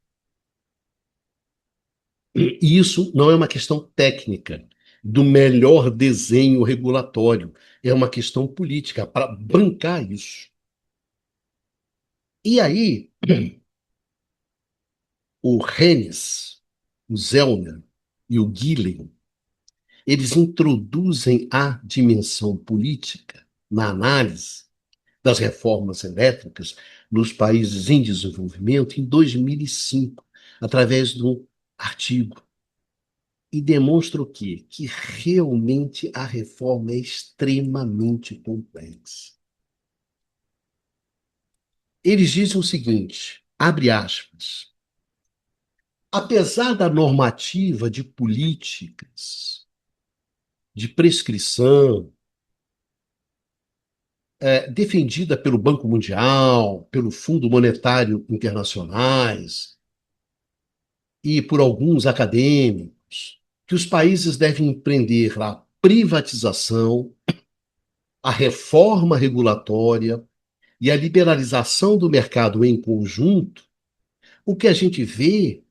E isso não é uma questão técnica do melhor desenho regulatório, é uma questão política para bancar isso. E aí, o Rennes, o Zellner e o Gillen, eles introduzem a dimensão política na análise das reformas elétricas nos países em desenvolvimento em 2005, através de um artigo, e demonstra o quê? Que realmente a reforma é extremamente complexa. Eles dizem o seguinte, abre aspas, apesar da normativa de políticas, de prescrição, defendida pelo Banco Mundial, pelo Fundo Monetário Internacionais e por alguns acadêmicos, que os países devem empreender a privatização, a reforma regulatória e a liberalização do mercado em conjunto, o que a gente vê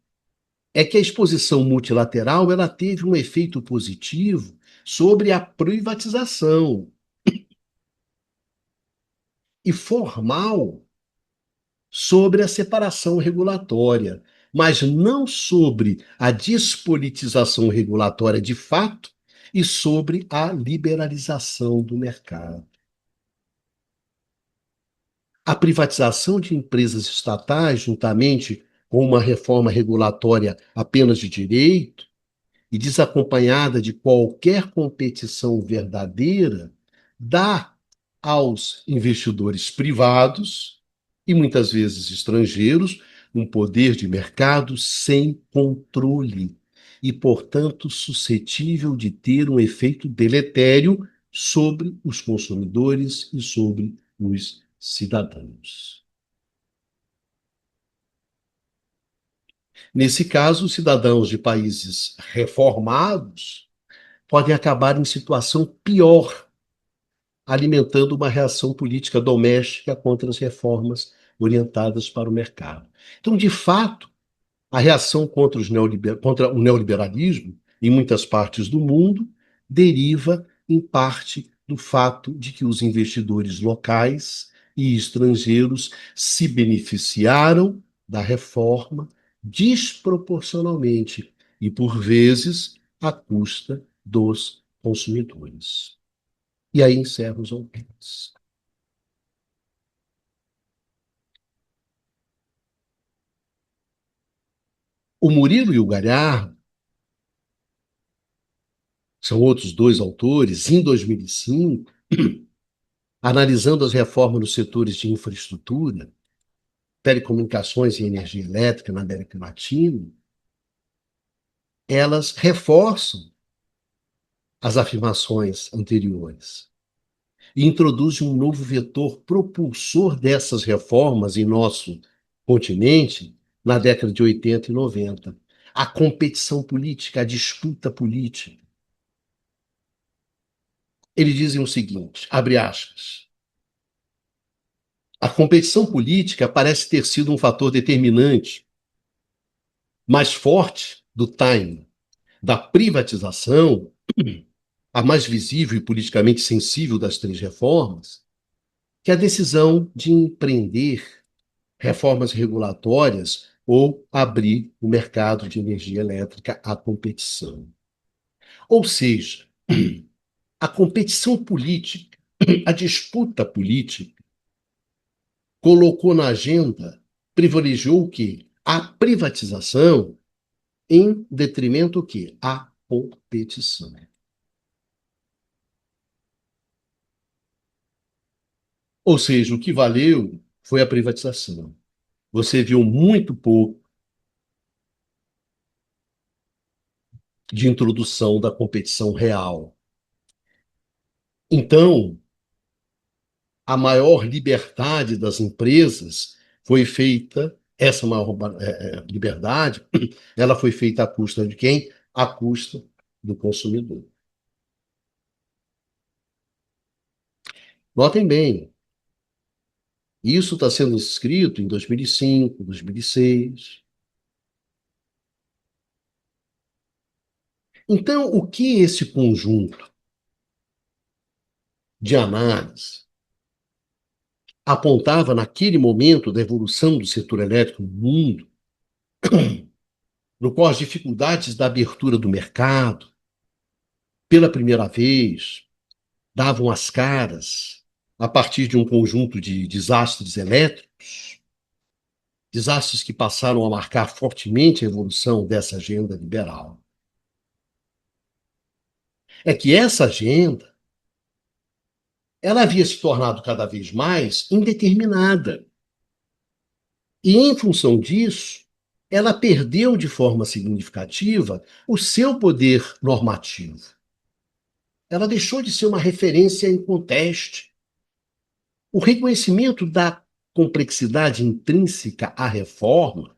é que a exposição multilateral ela teve um efeito positivo sobre a privatização e formal sobre a separação regulatória, mas não sobre a despolitização regulatória de fato e sobre a liberalização do mercado. A privatização de empresas estatais, juntamente com uma reforma regulatória apenas de direito, e desacompanhada de qualquer competição verdadeira, dá aos investidores privados, e muitas vezes estrangeiros, um poder de mercado sem controle e, portanto, suscetível de ter um efeito deletério sobre os consumidores e sobre os cidadãos. Nesse caso, os cidadãos de países reformados podem acabar em situação pior, alimentando uma reação política doméstica contra as reformas orientadas para o mercado. Então, de fato, a reação contra o neoliberalismo, em muitas partes do mundo, deriva, em parte, do fato de que os investidores locais e estrangeiros se beneficiaram da reforma desproporcionalmente e, por vezes, à custa dos consumidores. E aí encerro os autores. O Murilo e o Galhardo são outros dois autores, em 2005, analisando as reformas nos setores de infraestrutura, telecomunicações e energia elétrica na América Latina, elas reforçam as afirmações anteriores e introduzem um novo vetor propulsor dessas reformas em nosso continente na década de 80 e 90. A competição política, a disputa política. Eles dizem o seguinte, abre aspas, a competição política parece ter sido um fator determinante, mais forte do time, da privatização, a mais visível e politicamente sensível das três reformas, que a decisão de empreender reformas regulatórias ou abrir o mercado de energia elétrica à competição. Ou seja, a competição política, a disputa política, colocou na agenda, privilegiou o quê? A privatização em detrimento o quê? A competição. Ou seja, o que valeu foi a privatização. Você viu muito pouco de introdução da competição real. Então, a maior liberdade das empresas foi feita, essa maior liberdade, ela foi feita à custa de quem? À custa do consumidor. Notem bem, isso está sendo escrito em 2005, 2006. Então, o que esse conjunto de análise apontava naquele momento da evolução do setor elétrico no mundo, no qual as dificuldades da abertura do mercado, pela primeira vez, davam as caras a partir de um conjunto de desastres elétricos, desastres que passaram a marcar fortemente a evolução dessa agenda liberal. É que essa agenda ela havia se tornado cada vez mais indeterminada. E, em função disso, ela perdeu de forma significativa o seu poder normativo. Ela deixou de ser uma referência em conteste. O reconhecimento da complexidade intrínseca à reforma,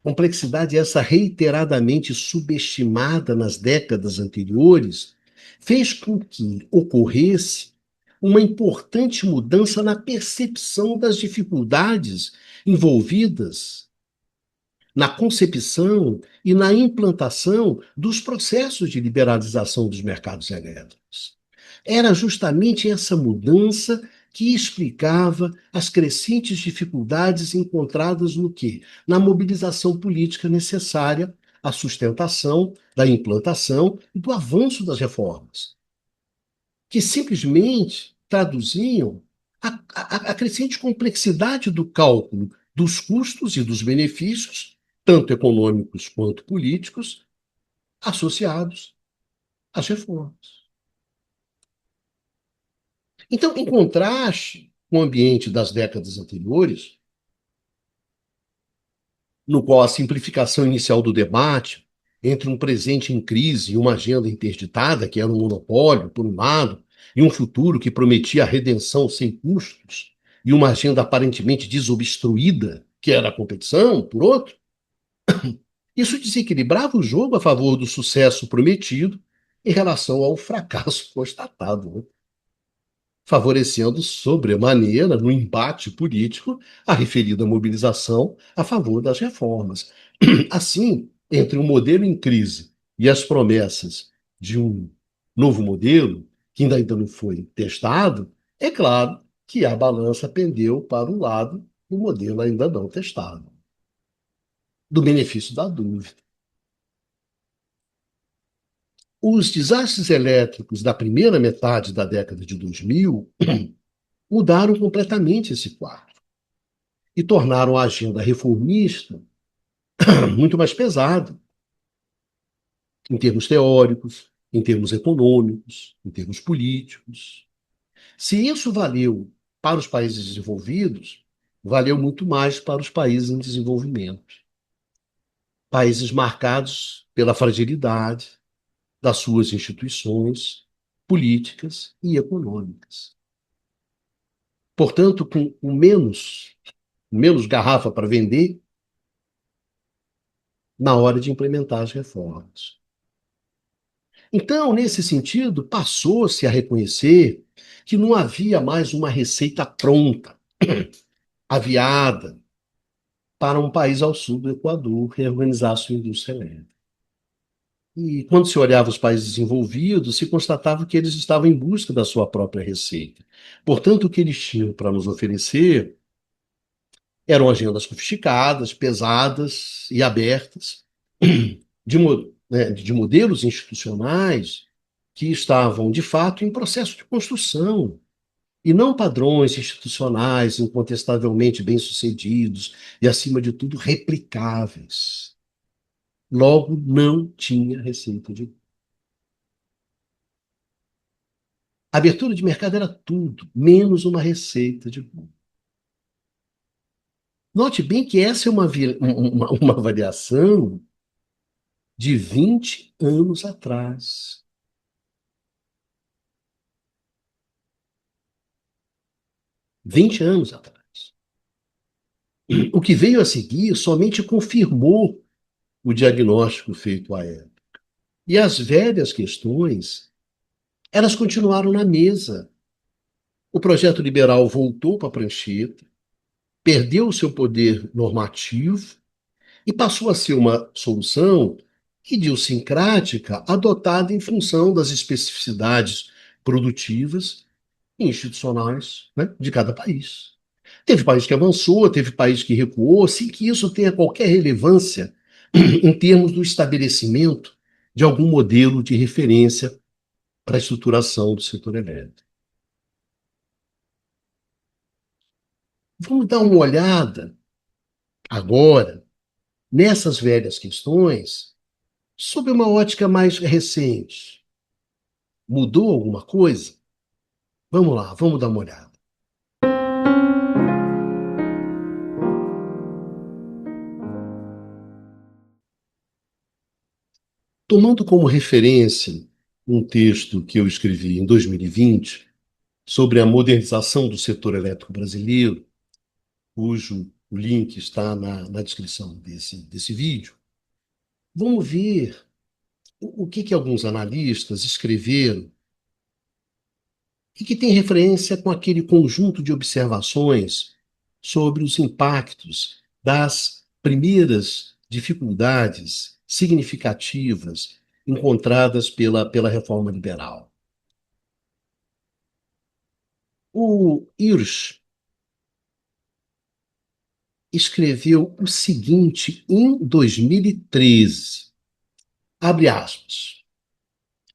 complexidade essa reiteradamente subestimada nas décadas anteriores, fez com que ocorresse uma importante mudança na percepção das dificuldades envolvidas na concepção e na implantação dos processos de liberalização dos mercados elétricos. Era justamente essa mudança que explicava as crescentes dificuldades encontradas no quê? Na mobilização política necessária à sustentação da implantação e do avanço das reformas, que simplesmente traduziam a crescente complexidade do cálculo dos custos e dos benefícios, tanto econômicos quanto políticos, associados às reformas. Então, em contraste com o ambiente das décadas anteriores, no qual a simplificação inicial do debate entre um presente em crise e uma agenda interditada, que era um monopólio, por um lado, e um futuro que prometia a redenção sem custos, e uma agenda aparentemente desobstruída, que era a competição, por outro, isso desequilibrava o jogo a favor do sucesso prometido em relação ao fracasso constatado, né? Favorecendo sobremaneira, no embate político, a referida mobilização a favor das reformas. Assim, entre o modelo em crise e as promessas de um novo modelo, que ainda não foi testado, é claro que a balança pendeu para o lado do modelo ainda não testado, do benefício da dúvida. Os desastres elétricos da primeira metade da década de 2000 mudaram completamente esse quadro e tornaram a agenda reformista muito mais pesada, em termos teóricos, em termos econômicos, em termos políticos. Se isso valeu para os países desenvolvidos, valeu muito mais para os países em desenvolvimento. Países marcados pela fragilidade das suas instituições políticas e econômicas. Portanto, com menos garrafa para vender na hora de implementar as reformas. Então, nesse sentido, passou-se a reconhecer que não havia mais uma receita pronta, aviada, para um país ao sul do Equador reorganizar sua indústria elétrica. E quando se olhava os países desenvolvidos, se constatava que eles estavam em busca da sua própria receita. Portanto, o que eles tinham para nos oferecer eram agendas sofisticadas, pesadas e abertas, de modelos institucionais que estavam, de fato, em processo de construção, e não padrões institucionais incontestavelmente bem-sucedidos e, acima de tudo, replicáveis. Logo, não tinha receita de. A abertura de mercado era tudo, menos uma receita de bolo. Note bem que essa é uma avaliação de 20 anos atrás. 20 anos atrás. O que veio a seguir somente confirmou o diagnóstico feito à época. E as velhas questões, elas continuaram na mesa. O projeto liberal voltou para a prancheta, perdeu o seu poder normativo e passou a ser uma solução idiosincrática adotada em função das especificidades produtivas e institucionais, né, de cada país. Teve país que avançou, teve país que recuou, sem que isso tenha qualquer relevância em termos do estabelecimento de algum modelo de referência para a estruturação do setor elétrico. Vamos dar uma olhada agora nessas velhas questões sob uma ótica mais recente. Mudou alguma coisa? Vamos lá, vamos dar uma olhada. Tomando como referência um texto que eu escrevi em 2020 sobre a modernização do setor elétrico brasileiro, cujo link está na descrição desse vídeo, vamos ver o que alguns analistas escreveram e que tem referência com aquele conjunto de observações sobre os impactos das primeiras dificuldades significativas encontradas pela reforma liberal. O Hirsch escreveu o seguinte em 2013, abre aspas,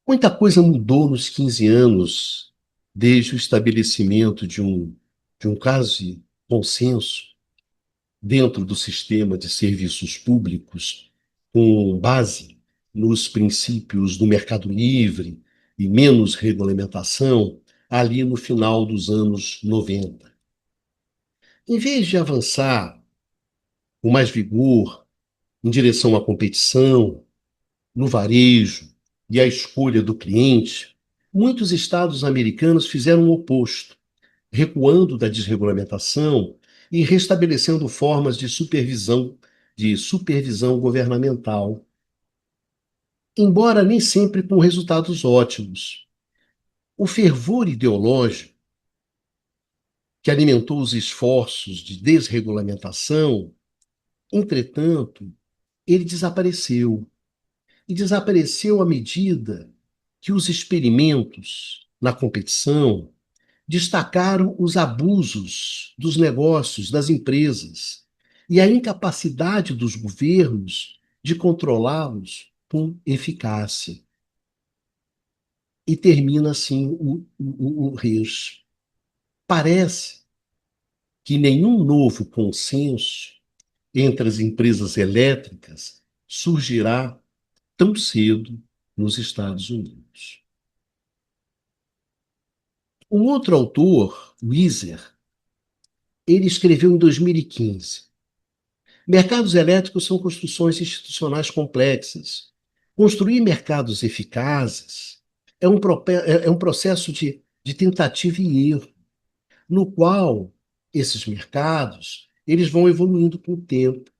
muita coisa mudou nos 15 anos desde o estabelecimento de um quase consenso dentro do sistema de serviços públicos, com base nos princípios do mercado livre e menos regulamentação, ali no final dos anos 90. Em vez de avançar com mais vigor em direção à competição, no varejo e à escolha do cliente, muitos estados americanos fizeram o oposto, recuando da desregulamentação e restabelecendo formas de supervisão governamental, embora nem sempre com resultados ótimos. O fervor ideológico que alimentou os esforços de desregulamentação, entretanto, ele desapareceu. E desapareceu à medida que os experimentos na competição destacaram os abusos dos negócios, das empresas, e a incapacidade dos governos de controlá-los com eficácia. E termina assim o Reis. Parece que nenhum novo consenso entre as empresas elétricas surgirá tão cedo nos Estados Unidos. Um outro autor, Wieser, ele escreveu em 2015: mercados elétricos são construções institucionais complexas. Construir mercados eficazes é um processo de tentativa e erro, no qual esses mercados eles vão evoluindo com o tempo.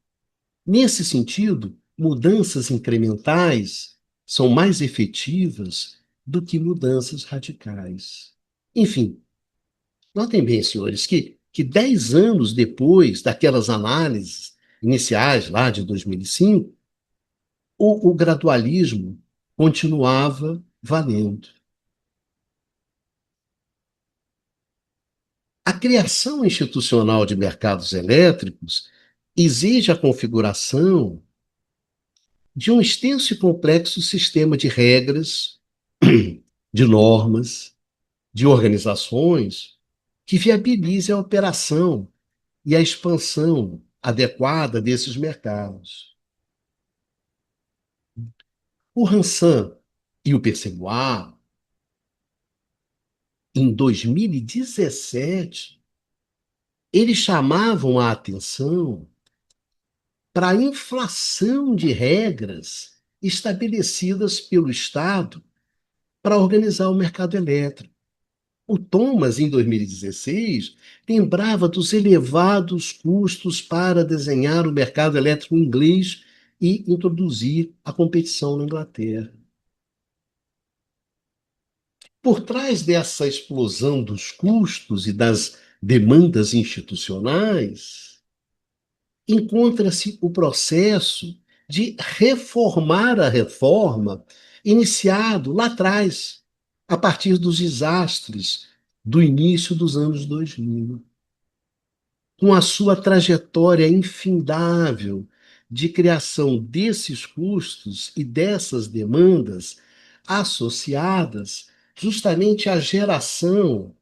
Nesse sentido, mudanças incrementais são mais efetivas do que mudanças radicais. Enfim, notem bem, senhores, que 10 anos depois daquelas análises iniciais, lá de 2005, o gradualismo continuava valendo. A criação institucional de mercados elétricos exige a configuração de um extenso e complexo sistema de regras, de normas, de organizações que viabilize a operação e a expansão adequada desses mercados. O Hansan e o Percebuá, em 2017, eles chamavam a atenção para a inflação de regras estabelecidas pelo Estado para organizar o mercado elétrico. O Thomas, em 2016, lembrava dos elevados custos para desenhar o mercado elétrico inglês e introduzir a competição na Inglaterra. Por trás dessa explosão dos custos e das demandas institucionais, encontra-se o processo de reformar a reforma iniciado lá atrás, a partir dos desastres do início dos anos 2000, com a sua trajetória infindável de criação desses custos e dessas demandas associadas justamente à geração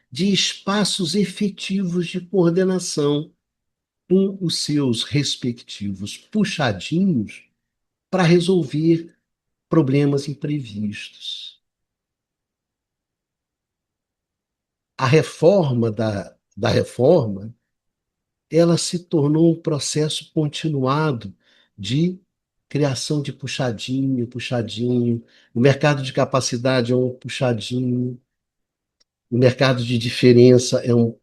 de espaços efetivos de coordenação com os seus respectivos puxadinhos para resolver problemas imprevistos. A reforma da reforma, ela se tornou um processo continuado de criação de puxadinho, puxadinho. O mercado de capacidade é um puxadinho, o mercado de diferença é um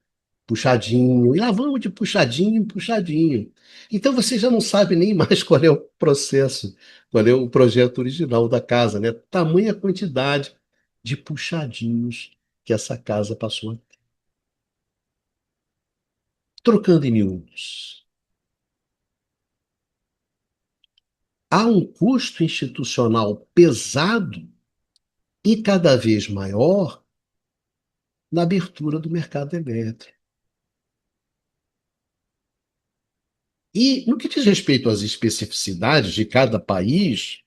puxadinho, e lá vamos de puxadinho em puxadinho. Então você já não sabe nem mais qual é o processo, qual é o projeto original da casa, né? Tamanha quantidade de puxadinhos que essa casa passou a ter. Trocando em miúdos, há um custo institucional pesado e cada vez maior na abertura do mercado elétrico. E no que diz respeito às especificidades de cada país,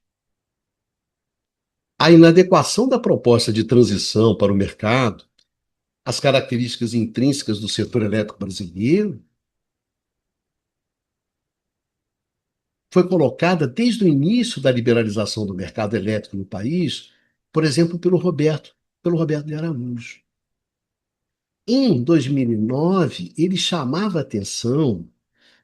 a inadequação da proposta de transição para o mercado, as características intrínsecas do setor elétrico brasileiro, foi colocada desde o início da liberalização do mercado elétrico no país, por exemplo, pelo Roberto de Araújo. Em 2009, ele chamava a atenção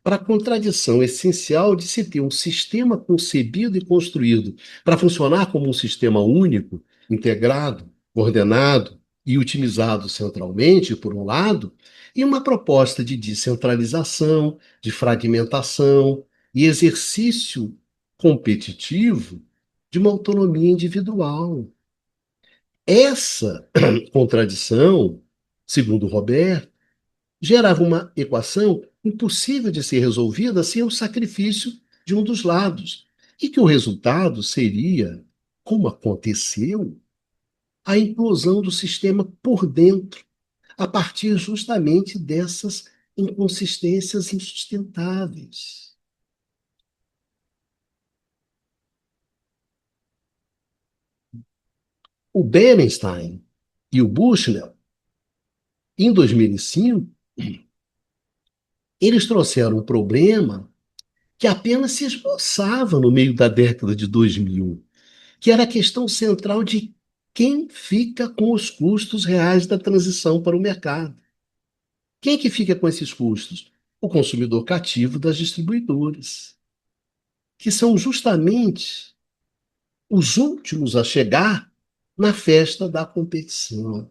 para a contradição essencial de se ter um sistema concebido e construído para funcionar como um sistema único, integrado, coordenado e otimizado centralmente, por um lado, e uma proposta de descentralização, de fragmentação e exercício competitivo de uma autonomia individual. Essa contradição, segundo Roberto, gerava uma equação impossível de ser resolvida sem o sacrifício de um dos lados, e que o resultado seria, como aconteceu, a implosão do sistema por dentro, a partir justamente dessas inconsistências insustentáveis. O Bernstein e o Bushnell, em 2005, eles trouxeram um problema que apenas se esboçava no meio da década de 2000, que era a questão central de quem fica com os custos reais da transição para o mercado. Quem que fica com esses custos? O consumidor cativo das distribuidoras, que são justamente os últimos a chegar na festa da competição.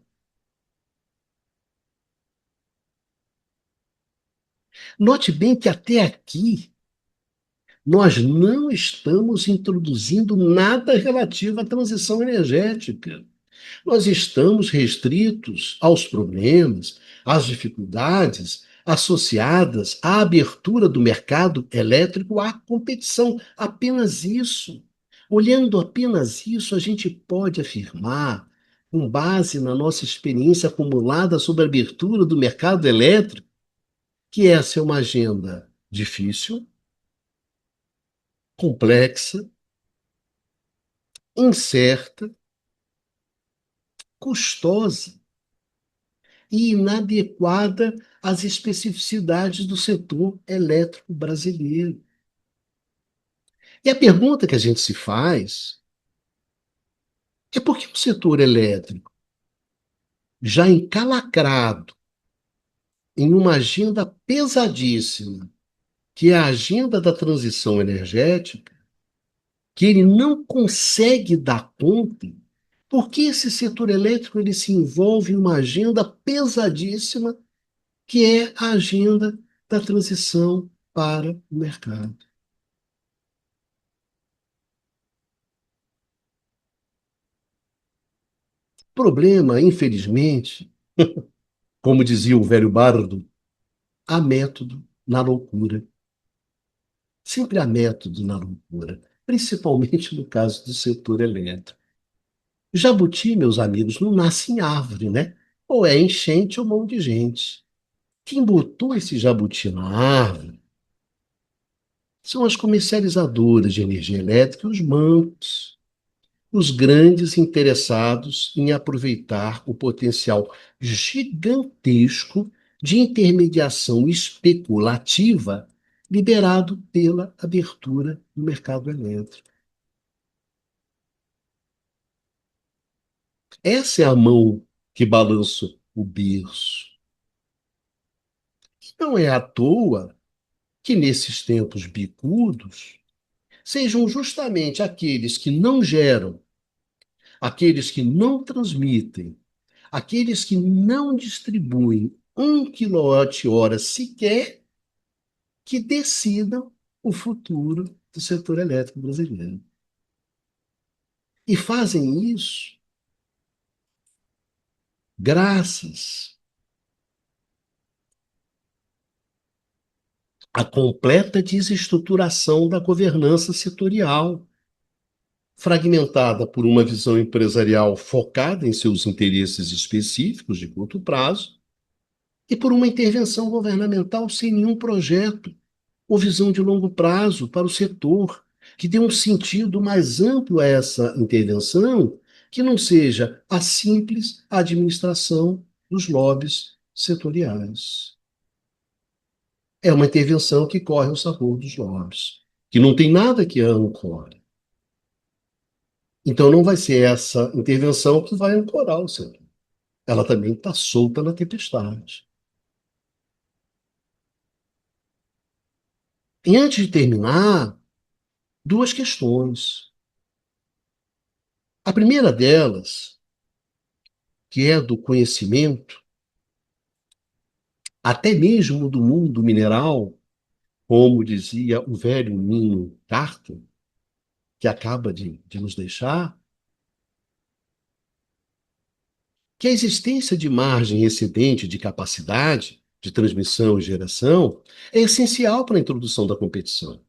Note bem que até aqui nós não estamos introduzindo nada relativo à transição energética. Nós estamos restritos aos problemas, às dificuldades associadas à abertura do mercado elétrico à competição. Apenas isso. Olhando apenas isso, a gente pode afirmar, com base na nossa experiência acumulada sobre a abertura do mercado elétrico, que essa é uma agenda difícil, complexa, incerta, custosa e inadequada às especificidades do setor elétrico brasileiro. E a pergunta que a gente se faz é por que o setor elétrico, já encalacrado em uma agenda pesadíssima, que é a agenda da transição energética, que ele não consegue dar conta, por que esse setor elétrico ele se envolve em uma agenda pesadíssima, que é a agenda da transição para o mercado? Problema, infelizmente, como dizia o velho bardo, há método na loucura. Sempre há método na loucura, principalmente no caso do setor elétrico. Jabuti, meus amigos, não nasce em árvore, né? Ou é enchente ou mão de gente. Quem botou esse jabuti na árvore são as comercializadoras de energia elétrica e os bancos, os grandes interessados em aproveitar o potencial gigantesco de intermediação especulativa liberado pela abertura do mercado elétrico. Essa é a mão que balança o berço. Não é à toa que, nesses tempos bicudos, sejam justamente aqueles que não geram, aqueles que não transmitem, aqueles que não distribuem 1 kWh sequer, que decidam o futuro do setor elétrico brasileiro. E fazem isso graças à completa desestruturação da governança setorial, fragmentada por uma visão empresarial focada em seus interesses específicos de curto prazo e por uma intervenção governamental sem nenhum projeto ou visão de longo prazo para o setor, que dê um sentido mais amplo a essa intervenção, que não seja a simples administração dos lobbies setoriais. É uma intervenção que corre ao sabor dos lobbies, que não tem nada que a ancore. Então não vai ser essa intervenção que vai ancorar o setor. Ela também está solta na tempestade. E antes de terminar, duas questões. A primeira delas, que é do conhecimento, até mesmo do mundo mineral, como dizia o velho Ninho Carter, que acaba de nos deixar, que a existência de margem excedente de capacidade de transmissão e geração é essencial para a introdução da competição.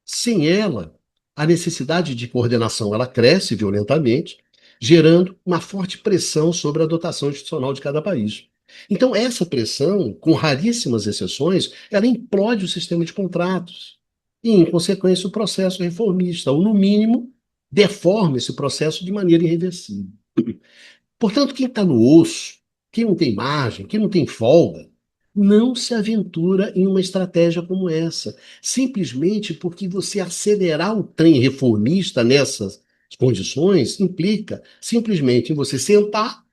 Sem ela, a necessidade de coordenação ela cresce violentamente, gerando uma forte pressão sobre a dotação institucional de cada país. Então, essa pressão, com raríssimas exceções, ela implode o sistema de contratos e, em consequência, o processo reformista, ou, no mínimo, deforma esse processo de maneira irreversível. Portanto, quem está no osso, quem não tem margem, quem não tem folga, não se aventura em uma estratégia como essa, simplesmente porque você acelerar o trem reformista nessas condições implica simplesmente em você sentar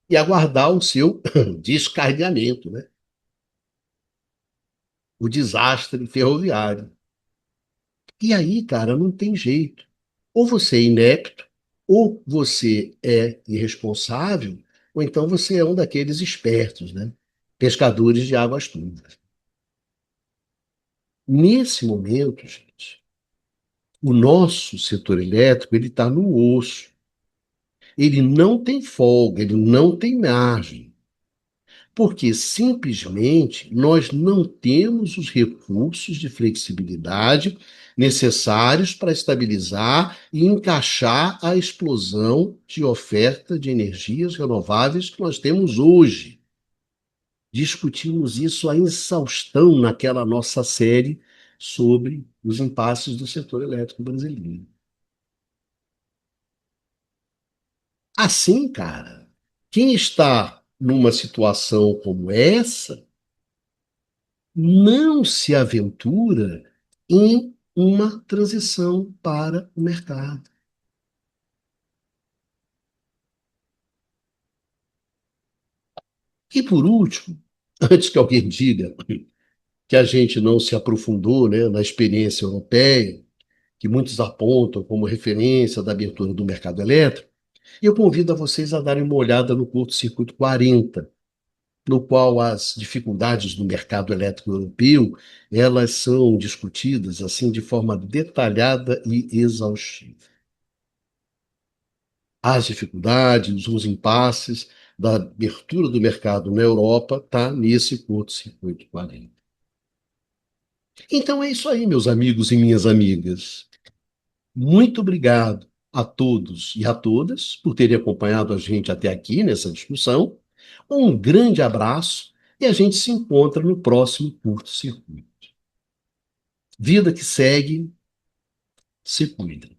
e aguardar o seu descarrilhamento, né? O desastre ferroviário. E aí, cara, não tem jeito. Ou você é inepto, ou você é irresponsável, ou então você é um daqueles espertos, né? Pescadores de águas turvas. Nesse momento, gente, o nosso setor elétrico ele está no osso. Ele não tem folga, ele não tem margem, porque simplesmente nós não temos os recursos de flexibilidade necessários para estabilizar e encaixar a explosão de oferta de energias renováveis que nós temos hoje. Discutimos isso a exaustão naquela nossa série sobre os impasses do setor elétrico brasileiro. Assim, cara, quem está numa situação como essa não se aventura em uma transição para o mercado. E por último, antes que alguém diga que a gente não se aprofundou, né, na experiência europeia, que muitos apontam como referência da abertura do mercado elétrico, eu convido a vocês a darem uma olhada no curto-circuito 40, no qual as dificuldades do mercado elétrico europeu, elas são discutidas assim de forma detalhada e exaustiva. As dificuldades, os impasses da abertura do mercado na Europa está nesse curto-circuito 40. Então é isso aí, meus amigos e minhas amigas. Muito obrigado a todos e a todas por terem acompanhado a gente até aqui nessa discussão. Um grande abraço e a gente se encontra no próximo curto-circuito. Vida que segue, se cuida.